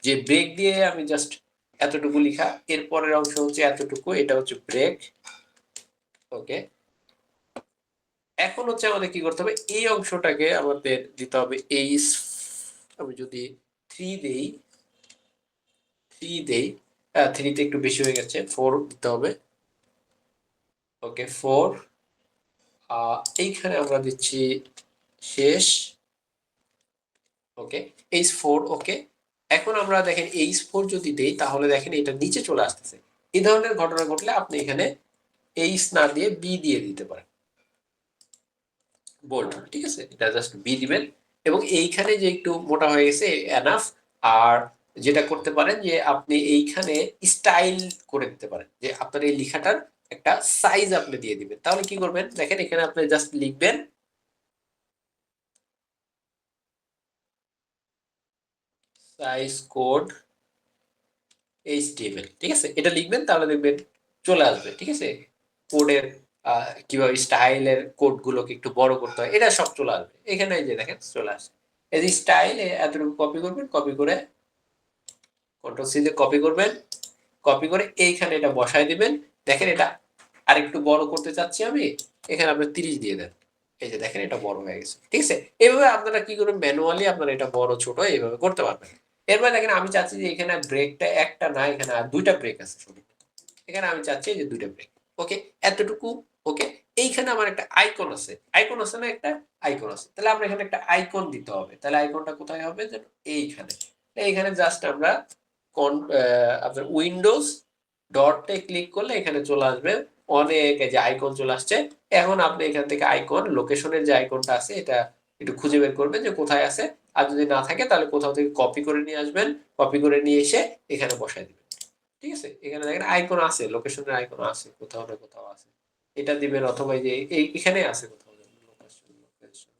যে ব্রেক দিয়ে আমি জাস্ট এতটুকু লিখা, এরপরের অংশ হচ্ছে এতটুকু, এটা হচ্ছে ব্রেক। ওকে, এখন হচ্ছে আমাদের কি করতে হবে, এই অংশটাকে আমাদের দিতে হবে এইচ, আমি যদি 3 দেই, 3 দেই, 3 তে একটু বেশি হয়ে গেছে, 4 দিতে হবে। ওকে 4, এইখানে আমরা দিচ্ছি শেষ। ওকে, H4। ওকে, এখন আমরা দেখেন H4 যদি দেই তাহলে দেখেন এটা নিচে চলে আসতেছে। এই ধরনের ঘটনা ঘটলে আপনি এখানে H না দিয়ে B দিয়ে দিতে পারেন, বোল্ড। ঠিক আছে, এটা জাস্ট B দিবেন, এবং এইখানে যে একটু মোটা হয়ে গেছে এনাফ। আর যেটা করতে পারেন যে আপনি এইখানে স্টাইল করে দিতে পারেন, যে আপনার এই লেখাটার একটা সাইজ আপনি দিয়ে দিবেন। তাহলে কি করবেন দেখেন, এখানে আপনি জাস্ট লিখবেন সাইজ কোড HTML। ঠিক আছে, এটা লিখবেন তাহলে দেখবেন চলে আসবে। ঠিক আছে, কোডের কিভাবে স্টাইলের কোড গুলোকে একটু বড় করতে হয় এটা সব চলে আসবে এখানে। এই যে দেখেন চলে আসে, এই যে স্টাইল এতটুকু কপি করবেন, কপি করে কন্ট্রোল সি দিয়ে কপি করবেন, কপি করে এইখানে এটা বসায় দিবেন। দেখেন এটা আরেকটু বড় করতে চাচ্ছি আমি, এখানে আপনি 30 দিয়ে দেন। এই যে দেখেন এটা বড় হয়ে গেছে। ঠিক আছে, এইভাবে আপনারা কি করবেন, ম্যানুয়ালি আপনারা এটা বড় ছোট এইভাবে করতে পারবেন। এরপর দেখেন আমি চাচ্ছি যে এখানে ব্রেকটা একটা না, এখানে আর দুইটা ব্রেক আছে শুধু, এখানে আমি চাচ্ছি যে দুইটা ব্রেক। ওকে, এতটুকু। ওকে, এইখানে আমার একটা আইকন আছে, আইকন আছে না, একটা আইকন আছে, তাহলে আমরা এখানে একটা আইকন দিতে হবে। তাহলে আইকনটা কোথায় হবে, যেন এইখানে। এইখানে জাস্ট আমরা আপনার উইন্ডোজ ডটে ক্লিক করলে এখানে চলে আসবে অনেক, এই যে আইকন চলে আসছে। এখন আপনি এখান থেকে আইকন লোকেশনের যে আইকনটা আছে এটা একটু খুঁজে বের করবেন যে কোথায় আছে, আর যদি না থাকে তাহলে কোথাও থেকে কপি করে নিয়ে আসবেন, কপি করে নিয়ে এসে এখানে বসাই দিবেন। ঠিক আছে, এখানে দেখেন আইকন আছে, লোকেশনের আইকন আছে, কোথাও না কোথাও আছে, এটা দিবেন, অথবা এই যে এখানে আছে কোথাও লোকেশন, লোকেশন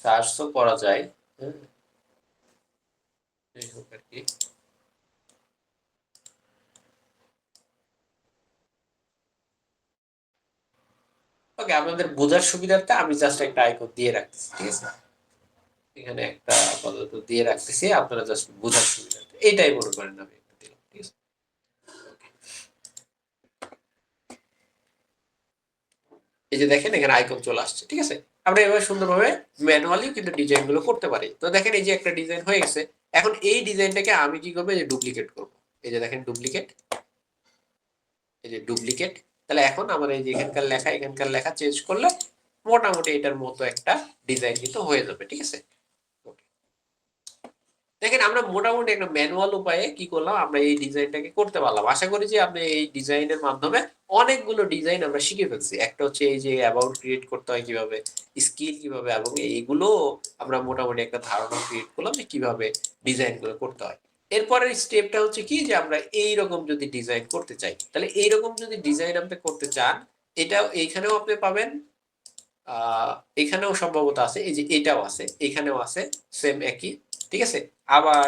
সার্চও করা যায়। হ্যাঁ, যাই হোক আর কি। ওকে, আপনাদের বোঝার সুবিধার্থে আমি জাস্ট একটা আইকন দিয়ে রাখতেছি। ঠিক আছে, এখানে একটা আপাতত দিয়ে রাখতেছি, আপনারা জাস্ট বোঝার সুবিধা এইটাই মনে করেন আমি একটা দিলাম, ঠিক আছে। এই যে দেখেন এখানে আইকন চলে আসছে, ঠিক আছে। আমরা এভাবে সুন্দরভাবে ম্যানুয়ালি কিন্তু ডিজাইন গুলো করতে পারি। তো দেখেন এই যে একটা ডিজাইন হয়ে গেছে। এখন এই ডিজাইনটাকে আমি কি করবো, যে ডুপ্লিকেট করবো। এই যে দেখেন ডুপ্লিকেট, এই যে ডুপ্লিকেট। তাহলে এখন আমার এই যে এখানকার লেখা চেঞ্জ করলে মোটামুটি এটার মতো একটা ডিজাইন কিন্তু হয়ে যাবে, ঠিক আছে। দেখেন আমরা মোটামুটি একটা ম্যানুয়াল উপায়ে কি করলাম, আমরা এই ডিজাইনটাকে করতে পারলাম। আশা করি যে আপনি এই ডিজাইনের মাধ্যমে অনেকগুলো ডিজাইন আমরা শিখে ফেলছি। একটা হচ্ছে এই যে অ্যাবাউট ক্রিয়েট করতে হয় কিভাবে, স্কিল কিভাবে, এবং এইগুলো আমরা মোটামুটি একটা ধারণা ক্রিয়েট করলাম যে কিভাবে ডিজাইন গুলো করতে হয়। এরপরের স্টেপটা হচ্ছে কি, যে আমরা এইরকম যদি ডিজাইন করতে চাই, তাহলে এইরকম যদি ডিজাইন আপনি করতে চান, এটা এইখানেও আপনি পাবেন, আহ এখানেও সম্ভবত আছে, এই যে এটাও আছে, এখানেও আছে, সেম একই, ঠিক আছে। আবার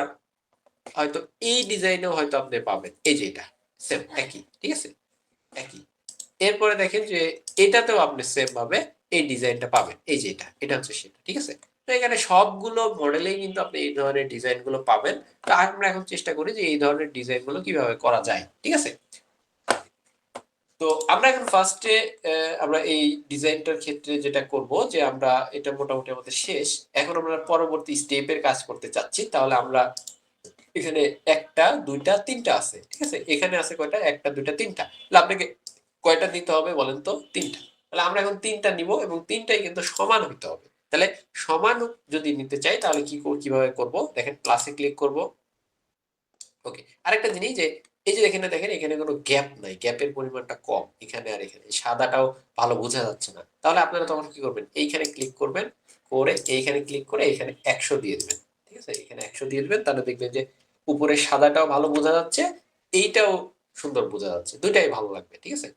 হয়তো এই ডিজাইনেও হয়তো আপনি পাবেন, এই যে এটা সেম একই, ঠিক আছে, একই। এরপরে দেখেন যে এটাতেও আপনি সেম ভাবে এই ডিজাইনটা পাবেন, এই যে এটা হচ্ছে সেটা, ঠিক আছে। তো এখানে সবগুলো মডেলেই কিন্তু আপনি এই ধরনের ডিজাইন গুলো পাবেন। তো আমরা এখন চেষ্টা করি যে এই ধরনের ডিজাইন গুলো কিভাবে করা যায়, ঠিক আছে। তো আমরা এখন ফার্স্টে আমরা এই ডিজাইনটার ক্ষেত্রে যেটা করব, যে আমরা এটা মোটামুটি আমাদের শেষ। এখন আমরা পরবর্তী স্টেপের কাজ করতে চাচ্ছি। তাহলে আমরা এখানে একটা দুইটা তিনটা আছে, ঠিক আছে। এখানে আছে কয়টা, একটা দুইটা তিনটা। তাহলে আপনাকে কয়টা নিতে হবে বলেন তো, তিনটা। তাহলে আমরা এখন তিনটা নিব, এবং তিনটাই কিন্তু সমান হইতে হবে। তাহলে সমান যদি নিতে চাই, তাহলে কিভাবে করব, দেখেন প্লাসে ক্লিক করব। ওকে, আরেকটা জিনিস, যে এই যে দেখেন এখানে কোনো গ্যাপ নাই, গ্যাপের পরিমাণটা কম এখানে আর এখানে, এই সাদাটাও ভালো বোঝা যাচ্ছে না। তাহলে আপনারা তখন কি করবেন, এইখানে ক্লিক করবেন, করে এইখানে ক্লিক করে এখানে 100 দিয়ে দিবেন, ঠিক আছে। এখানে 100 দিয়ে দিবেন, তাহলে দেখবেন যে উপরে সাদাটাও ভালো বোঝা যাচ্ছে, এইটাও সুন্দর বোঝা যাচ্ছে, দুইটাই ভালো লাগবে, ঠিক আছে।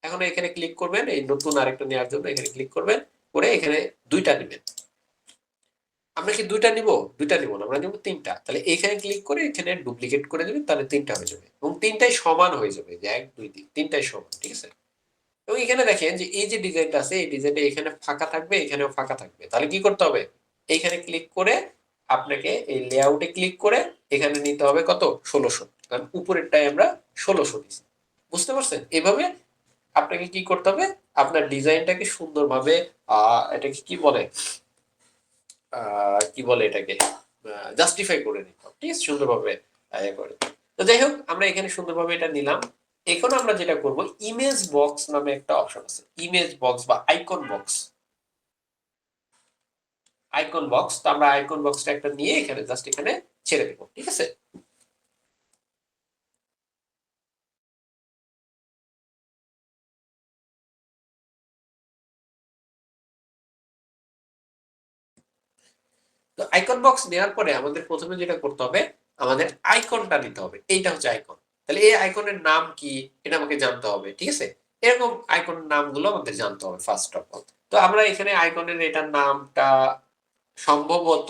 এখন এখানে ক্লিক করবেন, এই নতুন আরেকটা নেওয়ার জন্য এখানে ক্লিক করবেন, করে এখানে দুইটা নেবেন। আমরা কি দুইটা নিব, দুইটা নিব না, আমরা নিব তিনটা। তাহলে এখানে ক্লিক করে এখানে ডুপ্লিকেট করে দেবেন, তাহলে তিনটা হয়ে যাবে, এবং তিনটাই সমান হয়ে যাবে, যে এক দুই তিন, তিনটাই সমান, ঠিক আছে। এবং এখানে দেখেন যে এই যে ডিজাইনটা আছে, এই ডিজাইনটা এখানে ফাঁকা থাকবে, এখানেও ফাঁকা থাকবে। তাহলে কি করতে হবে, এইখানে ক্লিক করে আপনাকে এই লেআউটে ক্লিক করে এখানে নিতে হবে কত, 1600, কারণ উপরেরটাই আমরা 1600 দিচ্ছি। বুঝতে পারছেন? এভাবে আপনাকে কি করতে হবে, আপনার ডিজাইনটাকে সুন্দরভাবে এটাকে কি বলে, কি বলে এটাকে, জাস্টিফাই করে নিতে হবে, ঠিক আছে, সুন্দরভাবে করে। তো যাই হোক, আমরা এখানে সুন্দরভাবে এটা নিলাম। এখন আমরা যেটা করব, ইমেজ বক্স নামে একটা অপশন আছে, ইমেজ বক্স বা আইকন বক্স, আইকন বক্স। তো আমরা আইকন বক্সটা একটা নিয়ে এখানে জাস্ট এখানে ছেড়ে দেবো, ঠিক আছে। তো আইকন বক্স নেওয়ার পরে আমাদের প্রথমে যেটা করতে হবে, আমাদের আইকনটা নিতে হবে, এইটা হচ্ছে আইকন। তাহলে এই আইকনের নাম কি, এটা আমাকে জানতে হবে, ঠিক আছে। এরকম আইকনের নামগুলো আমাদের জানতে হবে ফার্স্ট অফ অল। তো আমরা এখানে আইকনের এটার নামটা সম্ভবত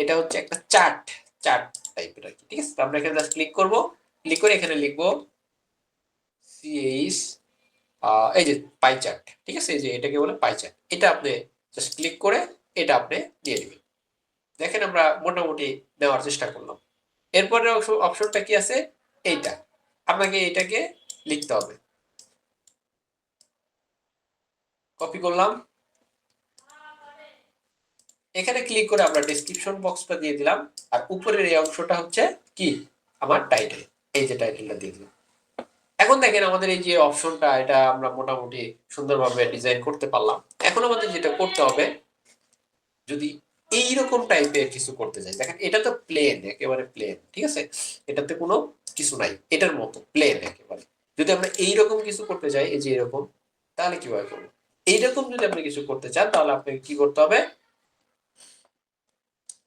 এটা হচ্ছে একটা চার্ট, চার্ট টাইপের আর কি, ঠিক আছে। তো আমরা এখানে জাস্ট ক্লিক করব, ক্লিক করে এখানে লিখবো সিএইচ, এই যে পাই চার্ট, ঠিক আছে, এই যে এটাকে বলে পাই চার্ট। এটা আপনি জাস্ট ক্লিক করে এটা আপনি দিয়ে দিবেন। দেখেন আমরা মোটামুটি দেওয়ার চেষ্টা করলাম। এরপরে অপশনটা কি আছে, এইটা আপনাকে এটাকে লিখতে হবে। কপি করলাম, এখানে ক্লিক করে আমরা ডেসক্রিপশন বক্সটা দিয়ে দিলাম। আর উপরের এই অংশটা হচ্ছে কি, আমার টাইটেল, এই যে টাইটেলটা দিয়ে দিলাম। এখন দেখেন আমাদের এই যে অপশনটা, এটা আমরা মোটামুটি সুন্দরভাবে ডিজাইন করতে পারলাম। এখন আমাদের যেটা করতে হবে, যদি এইরকম টাইপের কিছু করতে চাই, দেখেন এটা তো প্লেন, একেবারে প্লেন, ঠিক আছে, এটাতে কোনো কিছু নাই, এটার মতো প্লেন একেবারে। যদি আমরা এইরকম কিছু করতে চাই, এই যে এরকম, তাহলে কিভাবে করবো, এইরকম যদি আপনি কিছু করতে চান, তাহলে আপনাকে কি করতে হবে,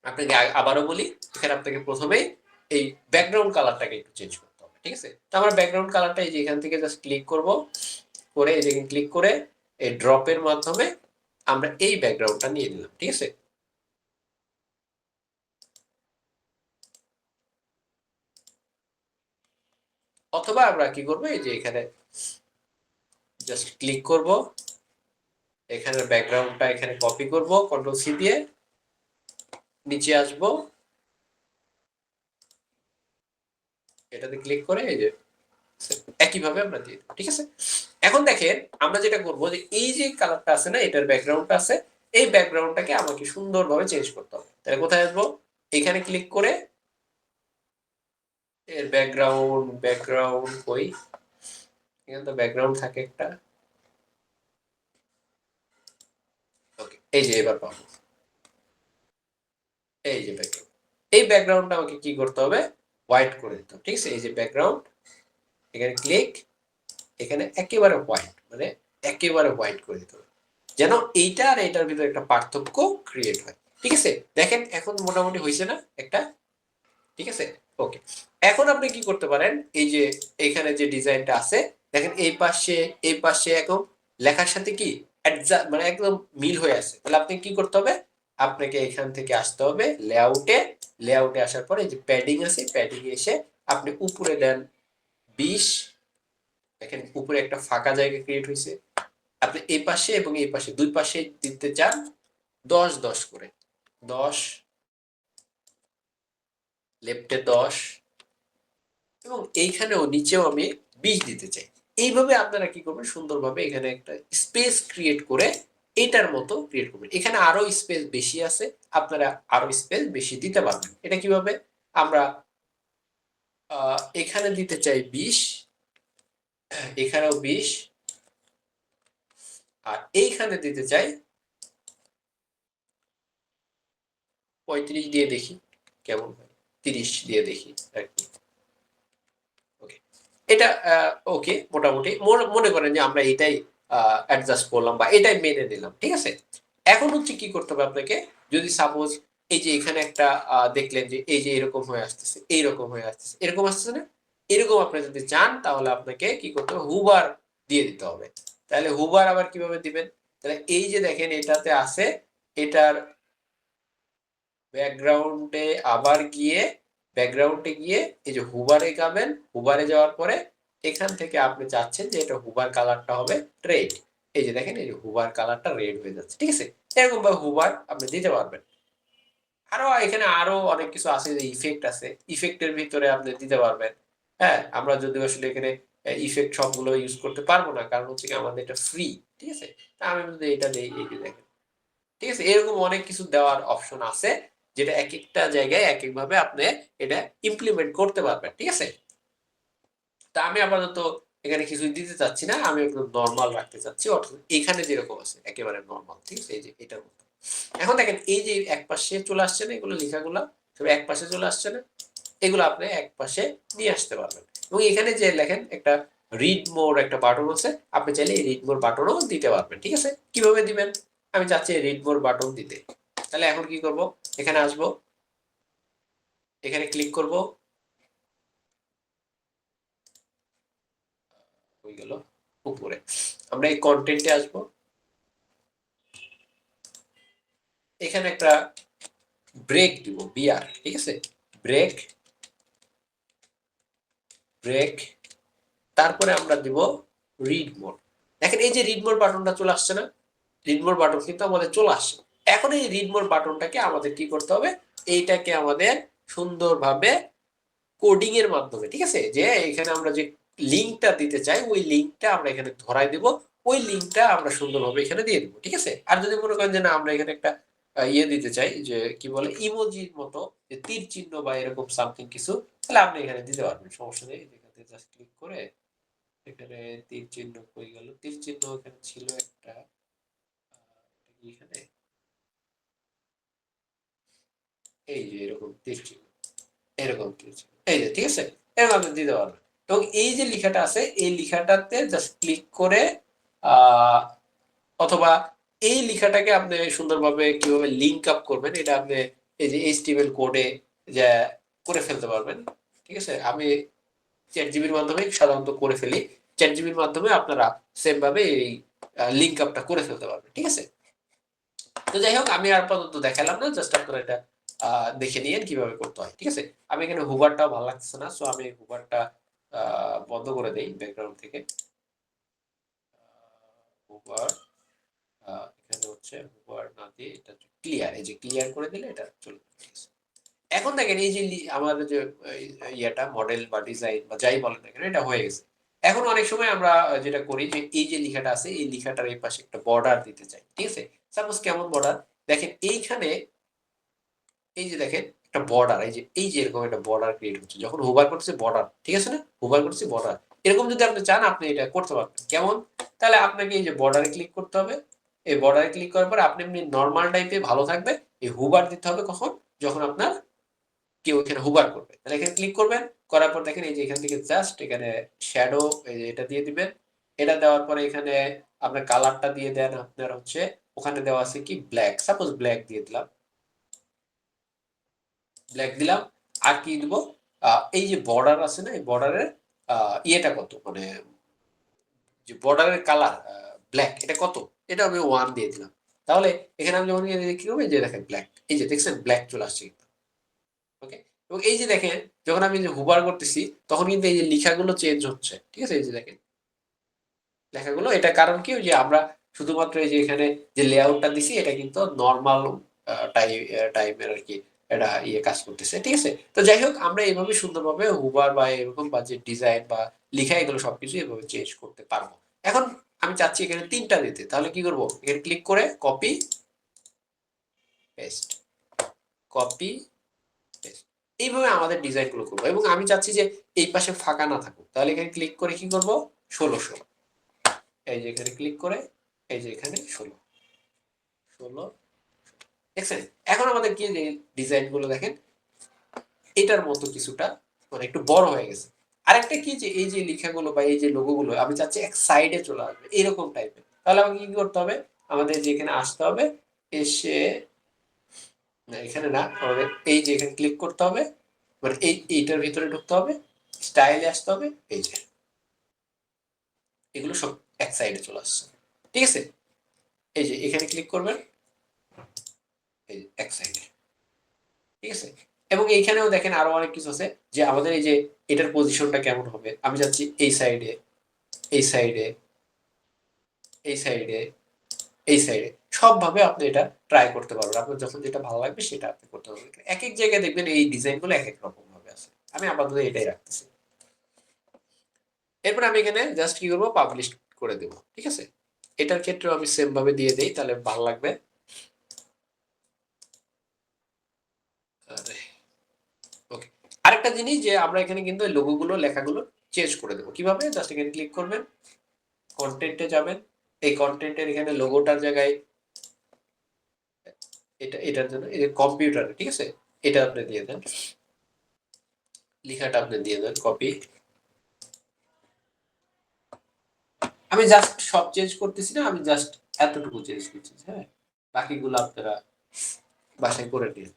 আপনাকে আবারও বলি, এখানে আপনাকে প্রথমেই এই ব্যাকগ্রাউন্ড কালারটাকে একটু চেঞ্জ করতে হবে, ঠিক আছে। তো আমরা ব্যাকগ্রাউন্ড কালারটা এই যে এখান থেকে জাস্ট ক্লিক করব, করে এই যে ক্লিক করে এই ড্রপের মাধ্যমে আমরা এই ব্যাকগ্রাউন্ডটা নিয়ে নিলাম, ঠিক আছে। অথবা আমরা কি করবো, এই যে এখানে জাস্ট ক্লিক করব, এখানে ব্যাকগ্রাউন্ডটা এখানে কপি করব কন্ট্রোল সি দিয়ে, নিচে আসবো, এটাতে ক্লিক করে এই যে একইভাবে আমরা দিয়ে দেবো, ঠিক আছে। এখন দেখেন আমরা যেটা করবো যে এই যে কালারটা আছে না, এটার ব্যাকগ্রাউন্ডটা আছে, এই ব্যাকগ্রাউন্ডটাকে আমাকে সুন্দরভাবে চেঞ্জ করতে হবে। তাহলে কোথায় আসবো, এখানে ক্লিক করে এর ব্যাকগ্রাউন্ড, ব্যাকগ্রাউন্ড কই, এখানে তো ব্যাকগ্রাউন্ড থাকে একটা, ওকে এই যে এবার পাবো, এই যে ব্যাকগ্রাউন্ড, এই ব্যাকগ্রাউন্ডটা আমাকে কি করতে হবে, হোয়াইট করে দিতে হবে, ঠিক আছে। এই যে ব্যাকগ্রাউন্ড, এখানে ক্লিক, এখানে একেবারে হোয়াইট, মানে একেবারে হোয়াইট করে দিতে হবে, যেন এইটা আর এইটার ভিতরে একটা পার্থক্য ক্রিয়েট হয়, ঠিক আছে। দেখেন এখন মোটামুটি হয়েছে না একটা, ঠিক আছে। ওকে, এখন আপনি কি করতে পারেন, এই যে এখানে যে ডিজাইনটা আছে, দেখেন এই পাশে, এই পাশে এখন লেখার সাথে কি মানে একদম মিল হয়ে আছে, তাহলে আপনি কি করতে হবে, আপনাকে এখান থেকে আসতে হবে লেআউটে, লেআউটে আসার পরে এই যে প্যাডিং আছে, প্যাডিং এ এসে আপনি উপরে দেন 20, দেখেন উপরে একটা ফাঁকা জায়গা ক্রিয়েট হয়েছে, আপনি এই পাশে এবং এই পাশে দুই পাশে দিতে চান 10 10 করে, 10, লেফটে 10 এবং এইখানেও নিচেও আমি 20 দিতে চাই। এইভাবে আপনারা কি করবেন, সুন্দরভাবে এখানে একটা স্পেস ক্রিয়েট করে এটার মতো ক্রিয়েট করবেন। এখানে আরো স্পেস বেশি আছে, আপনারা আরো স্পেস বেশি দিতে পারবেন। এটা কিভাবে, আমরা এখানে দিতে চাই 20, এখানেও 20, আর এইখানে দিতে চাই 35 দিয়ে দেখি কেমন হয়, 30 দিয়ে দেখি আর কি। ওকে, এটা ওকে, মোটামুটি মনে করেন যে আমরা এটাই অ্যাডজাস্ট করলাম বা এটাই মেনে নিলাম, ঠিক আছে। এখন হচ্ছে কি করতে হবে আপনাকে, যদি সাপোজ এই যে এখানে একটা দেখলেন যে এই যে এরকম হয়ে আসতেছে, এইরকম হয়ে আসতেছে, এরকম আসতেছে না, এরকম আপনি যদি চান তাহলে আপনাকে কি করতে হবে, হুবার দিয়ে দিতে হবে। তাহলে হুবার আবার কিভাবে দিবেন, তাহলে এই যে দেখেন এটাতে আছে, এটার ব্যাকগ্রাউন্ডে আবার গিয়ে, ব্যাকগ্রাউন্ডে গিয়ে এই যে হুবারে যাবেন, হুবারে যাওয়ার পরে এখান থেকে আপনি চাচ্ছেন যে এটা হুবার কালারটা হবে রেড, এই যে দেখেন এই যে হুবার কালারটা রেড হয়ে যাচ্ছে, ঠিক আছে। এরকম ভাবে হুবার আপনি দিতে পারবেন। আরো এখানে আরো অনেক কিছু আছে, যে ইফেক্ট আছে, ইফেক্টের ভিতরে আপনি দিতে পারবেন। হ্যাঁ, আমরা যদি আসলে এখানে ইফেক্ট সবগুলো ইউজ করতে পারবো না, কারণ হচ্ছে কি আমাদের এটা ফ্রি, ঠিক আছে। তা আমি যদি এটা দেই, এই যে দেখেন, ঠিক আছে, এরকম অনেক কিছু দেওয়ার অপশন আছে, যেটা এক একটা জায়গায় এক এক ভাবে আপনি এটা ইমপ্লিমেন্ট করতে পারবেন, ঠিক আছে। তা আমি আপাতত এখানে কিছুই দিতে চাচ্ছি না, আমি একদম নর্মাল রাখতে চাচ্ছি, অর্থাৎ এখানে যেরকম আছে একেবারে নর্মাল, ঠিক আছে, এই যে এটার মতো। এখন দেখেন এই যে এক পাশে চলে আসছে না, এগুলো লেখাগুলো সব এক পাশে চলে আসছে না, এগুলো আপনি এক পাশে নিয়ে আসতে পারবেন। এবং এখানে যে লেখেন একটা রিড মোর একটা বাটন আছে, আপনি চাইলে এই রিড মোর বাটনও দিতে পারবেন, ঠিক আছে। কিভাবে দিবেন, আমি চাচ্ছি রিড মোর বাটন দিতে, তাহলে এখন কি করব, এখানে আসবো, এখানে ক্লিক করব, হয়ে গেল উপরে, আমরা এই কন্টেন্টে আসবো, এখানে একটা ব্রেক দিব, বিআর, ঠিক আছে, ব্রেক, ব্রেক, তারপরে আমরা দিব রিড মোড। দেখেন এই যে রিড মোড বাটনটা চলে আসছে না, রিড মোড বাটন কিন্তু আমাদের চলে আসছে। এখন এই রিড মোড বাটনটাকে আমাদের কি করতে হবে, এইটাকে আমাদের সুন্দরভাবে কোডিং এর মাধ্যমে, ঠিক আছে, যে এখানে আমরা যে লিঙ্কটা দিতে চাই ওই লিঙ্কটা আমরা এখানে ধরাই দেব, ওই লিঙ্কটা আমরা সুন্দরভাবে এখানে দিয়ে দেবো, ঠিক আছে। আর যদি মনে করেন যে না আমরা এখানে একটা ইয়ে দিতে চাই, যে কি বলে ইমোজির মতো, যে তীর চিহ্ন বা এরকম সামথিং কিছু, তাহলে আপনি এখানে দিতে পারবেন, সমস্যা নেই। এখানে জাস্ট ক্লিক করে এখানে তীর চিহ্ন কই গেল, তীর চিহ্ন এখানে ছিল একটা, এখানে এই যে এরকম তীর চিহ্ন, এরকম তীর চিহ্ন, এই যে, ঠিক আছে, এরকম আপনি দিতে পারবেন। এবং এই যে লেখাটা আছে এই লেখাটাতে জাস্ট ক্লিক করে আহ অথবা এই লেখাটাকে আপনি সুন্দরভাবে কিভাবে লিংক আপ করবেন, এটা আপনি এই যে এইচটিএমএল কোডে যা করে ফেলতে পারবেন, ঠিক আছে। আমি চ্যাট জিবির মাধ্যমে সাধারণত করে ফেলি, চ্যাট জিবির মাধ্যমে আপনারা সেম ভাবে এই লিংক আপটা করে ফেলতে পারবেন, ঠিক আছে। তো যাই হোক, আমি আর আপাতত দেখালাম না, জাস্ট আপনারা এটা দেখে নিয়েন কিভাবে করতে হয়, ঠিক আছে। আমি এখানে হুবারটাও ভালো লাগতেছে না, সো আমি হুবারটা বন্ধ করে দেই ব্যাকগ্রাউন্ড থেকে, হুবার, এখানেও হচ্ছে হুবার না দিয়ে এটা ক্লিয়ার, এই যে ক্লিয়ার করে দিলে এটা চলে গেছে। এখন দেখেন এই যে আমাদের যে ইয়েটা মডেল বা ডিজাইন বা যাই বলেন না কেন এটা হয়ে গেছে। এখন অনেক সময় আমরা যেটা করি যে এই যে লেখাটা আছে এই লেখাটার এই পাশে একটা বর্ডার দিতে চাই, ঠিক আছে? সাপোজ কেমন বর্ডার, দেখেন এইখানে এই যে দেখেন একটা বর্ডার, এই যে এরকম একটা বর্ডার ক্রিয়েট হচ্ছে যখন হোভার করছে বর্ডার, ঠিক আছে না? হোভার করছে বর্ডার, এরকম যদি আপনি চান আপনি এটা করতে পারবেন। কেমন? তাহলে আপনাকে এই যে বর্ডারে ক্লিক করতে হবে। এই বর্ডারে ক্লিক করার পর আপনি এমনি নরমাল টাইপে ভালো থাকবে। এই হুবার দিতে হবে কখন? যখন আপনার কেউ এখানে হুবার করবে। তাহলে এখানে ক্লিক করবেন, করার পর দেখেন এই যে এখান থেকে জাস্ট এখানে শ্যাডো এই যে এটা দিয়ে দিবেন। এটা দেওয়ার পরে এখানে আপনার কালারটা দিয়ে দেন, আপনার হচ্ছে ওখানে দেওয়া আছে কি ব্ল্যাক, সাপোজ ব্ল্যাক দিয়ে দিলাম, ব্ল্যাক দিলাম। আর কি দিব? এই যে বর্ডার আছে না, এই বর্ডারের ইয়েটা কত, মানে যে বর্ডারের কালার ব্ল্যাক, এটা কত? এটা আমি 1 দিয়ে দিলাম। তাহলে এখানে আমি যখন কি করবো, এই যে দেখেন ব্ল্যাক, এই যে দেখছেন ব্ল্যাক চলে আসছে কিন্তু। ওকে, এবং এই যে দেখেন যখন আমি যে হুবার করতেছি তখন কিন্তু এই যে লেখাগুলো চেঞ্জ হচ্ছে, ঠিক আছে? এই যে দেখেন লেখাগুলো, এটা কারণ কি, ওই যে আমরা শুধুমাত্র এই যে এখানে যে লেআউটটা দিছি এটা কিন্তু নর্মাল টাইমের আর কি এটা কাজ করতেছে, ঠিক আছে? তো যাই হোক আমরা এইভাবে সুন্দরভাবে হুবার বা এরকম বা যে ডিজাইন বা লেখা এগুলো সবকিছু এভাবে চেঞ্জ করতে পারবো। এখন আমি চাচ্ছি এখানে 3টা দিতে, তাহলে কি করবো, এখানে ক্লিক করে কপি পেস্ট, কপি পেস্ট, এইভাবে আমাদের ডিজাইন গুলো করবো। এবং আমি চাচ্ছি যে এই পাশে ফাঁকা না থাকুক, তাহলে এখানে ক্লিক করে কি করবো, 1600, এই যে এখানে ক্লিক করে এই যে এখানে 16 দেখছেন? এখন আমাদের কি ডিজাইন গুলো দেখেন এটার মতো কিছুটা, মানে একটু বড় হয়ে গেছে। আরেকটা কি, যে এই যে লেখাগুলো বা এই যে লোগো গুলো আমি চাচ্ছি এক সাইডে চলে আসবে এরকম টাইপের, তাহলে আমাকে কি করতে হবে, আমাদের যে এখানে আসতে হবে, এসে না এখানে না, আমাদের এই যে এখানে ক্লিক করতে হবে, মানে এইটার ভিতরে ঢুকতে হবে, স্টাইলে আসতে হবে, এই যে এগুলো সব এক সাইডে চলে আসছে, ঠিক আছে? এই যে এখানে ক্লিক করবেন, এই যে এক সাইডে, ঠিক আছে? এবং এইখানেও দেখেন আরো অনেক কিছু আছে, যে আমাদের এই যে এটার পজিশনটা কেমন হবে, আমি যাচ্ছি এই সাইডে, এই সাইডে, এই সাইডে, এই সাইডে, সবভাবে আপনি এটা ট্রাই করতে পারবেন। আপনার যখন যেটা ভালো লাগবে সেটা আপনি করতে পারবেন। এক এক জায়গায় দেখবেন এই ডিজাইনগুলো এক এক রকম ভাবে আছে। আমি আপাতত এটাই রাখতেছি। এরপর আমি এখানে জাস্ট কি করবো, পাবলিশ করে দেবো, ঠিক আছে? এটার ক্ষেত্রেও আমি সেম ভাবে দিয়ে দেই, তাহলে ভালো লাগবে। ওকে, আরেকটা জিনিস, যে আমরা এখানে কিন্তু লোগো গুলো লেখাগুলো চেঞ্জ করে দেবো কিভাবে, জাস্ট এখানে ক্লিক করবেন, কন্টেন্টে যাবেন, এই কন্টেন্টের এখানে লোগোটার জায়গায় এটার জন্য এই যে কম্পিউটারে, ঠিক আছে, এটা আপনি দিয়ে দেন, লেখাটা আপনি দিয়ে দেন কপি। আমি জাস্ট সব চেঞ্জ করতেছি না, আমি জাস্ট এতটুকু চেঞ্জ করছি, হ্যাঁ, বাকিগুলো আপনারা বাসায় করে নিন।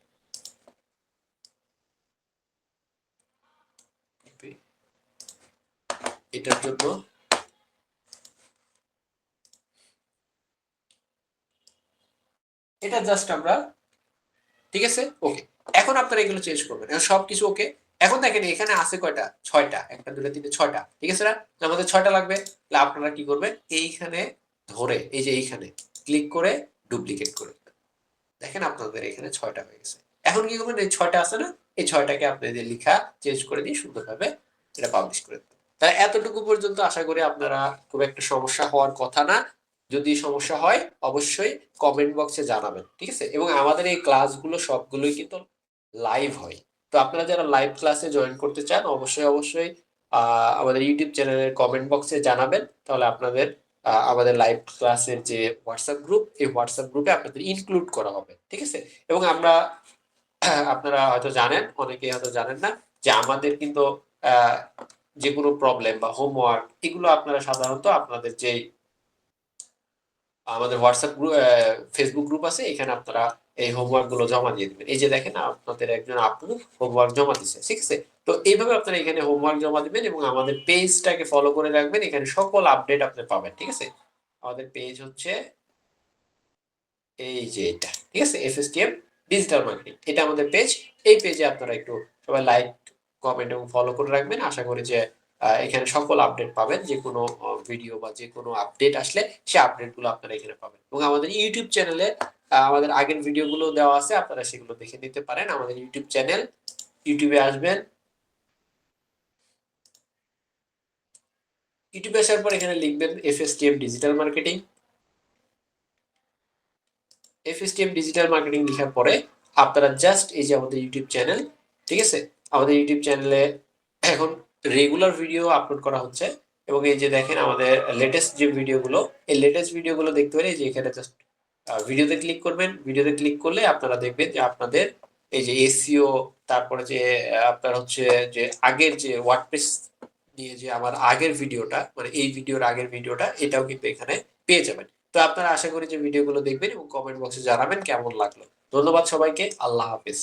এটার জন্য এটা জাস্ট আমরা, ঠিক আছে, ওকে। এখন আপনারা এগুলো চেঞ্জ করবেন, এখন সবকিছু ওকে। এখন দেখেন এখানে আছে কয়টা, 6টা, 1 2 3 6টা, ঠিক আছে না? আমাদের 6টা লাগবে, তাহলে আপনারা কি করবেন, এইখানে ধরে এই যে এইখানে ক্লিক করে ডুপ্লিকেট করে দেখেন আপনাদের এখানে 6টা হয়ে গেছে। এখন কি করবেন, এই 6টা আছে না, এই 6টাকে আপনাদের লেখা চেঞ্জ করে দিয়ে সুন্দরভাবে এটা পাবলিশ করে দেবেন। তাই এতটুকু পর্যন্ত আশা করি আপনারা খুব একটা সমস্যা হওয়ার কথা না। যদি সমস্যা হয় অবশ্যই কমেন্ট বক্সে জানাবেন, ঠিক আছে? এবং আমাদের এই ক্লাসগুলো সবগুলোই কিন্তু লাইভ হয়। তো আপনারা যারা লাইভ ক্লাসে জয়েন করতে চান অবশ্যই অবশ্যই আমাদের ইউটিউব চ্যানেলের কমেন্ট বক্সে জানাবেন, তাহলে আপনাদের আমাদের লাইভ ক্লাসের যে হোয়াটসঅ্যাপ গ্রুপ, এই হোয়াটসঅ্যাপ গ্রুপে আপনাদের ইনক্লুড করা হবে, ঠিক আছে? এবং আমরা আপনারা হয়তো জানেন, অনেকেই হয়তো জানেন না, যে আমাদের কিন্তু আহ, যে কোনো প্রবলেম বা হোমওয়ার্ক এগুলো আপনারা সাধারণত আপনাদের যে আমাদের হোয়াটসঅ্যাপ গ্রুপ, ফেসবুক গ্রুপ আছে, এখানে আপনারা এই হোমওয়ার্ক গুলো জমা দিয়ে দিবেন। এই যে দেখেন আপনাদের একজন আপু হোমওয়ার্ক জমা দিচ্ছে, ঠিক আছে? তো এইভাবে আপনারা এখানে হোমওয়ার্ক জমা দিবেন এবং আমাদের পেজটাকে ফলো করে রাখবেন, এখানে সকল আপডেট আপনি পাবেন, ঠিক আছে? আমাদের পেজ হচ্ছে এই যে এটা, ঠিক আছে, এফএসটিএম ডিজিটাল মার্কেটিং, এটা আমাদের পেজ। এই পেজে আপনারা একটু সবাই লাইক, কমেন্ট এবং ফলো করে রাখবেন। আশা করি যে এখানে সকল আপডেট পাবেন, যে কোনো ভিডিও বা যে কোনো আপডেট আসলে সে আপডেটগুলো আপনারা এখানে পাবেন। এবং আমাদের ইউটিউব চ্যানেলে আমাদের আগের ভিডিওগুলো দেওয়া আছে, আপনারা সেগুলো দেখে নিতে পারেন। আমাদের ইউটিউব চ্যানেল, ইউটিউবে আসবেন, ইউটিউবে আসার পর এখানে লিখবেন FSTM digital marketing. FSTM digital marketing লেখার পরে আপনারা জাস্ট এই যে আমাদের ইউটিউব চ্যানেল, ঠিক আছে, আমাদের ইউটিউব চ্যানেলে এখন রেগুলার ভিডিও আপলোড করা হচ্ছে। এবং এই যে দেখেন আমাদের লেটেস্ট যে ভিডিওগুলো, এই লেটেস্ট ভিডিওগুলো দেখতে পারে যে এখানে জাস্ট ভিডিওতে ক্লিক করবেন। ভিডিওতে ক্লিক করলে আপনারা দেখবেন যে আপনাদের এই যে এসইও, তারপরে যে আপনার হচ্ছে যে আগের যে ওয়ার্ডপ্রেস নিয়ে যে আমার আগের ভিডিওটা, মানে এই ভিডিওর আগের ভিডিওটা, এটাও কিন্তু এখানে পেয়ে যাবেন। তো আপনারা আশা করি যে ভিডিওগুলো দেখবেন এবং কমেন্ট বক্সে জানাবেন কেমন লাগলো। ধন্যবাদ সবাইকে, আল্লাহ হাফেজ।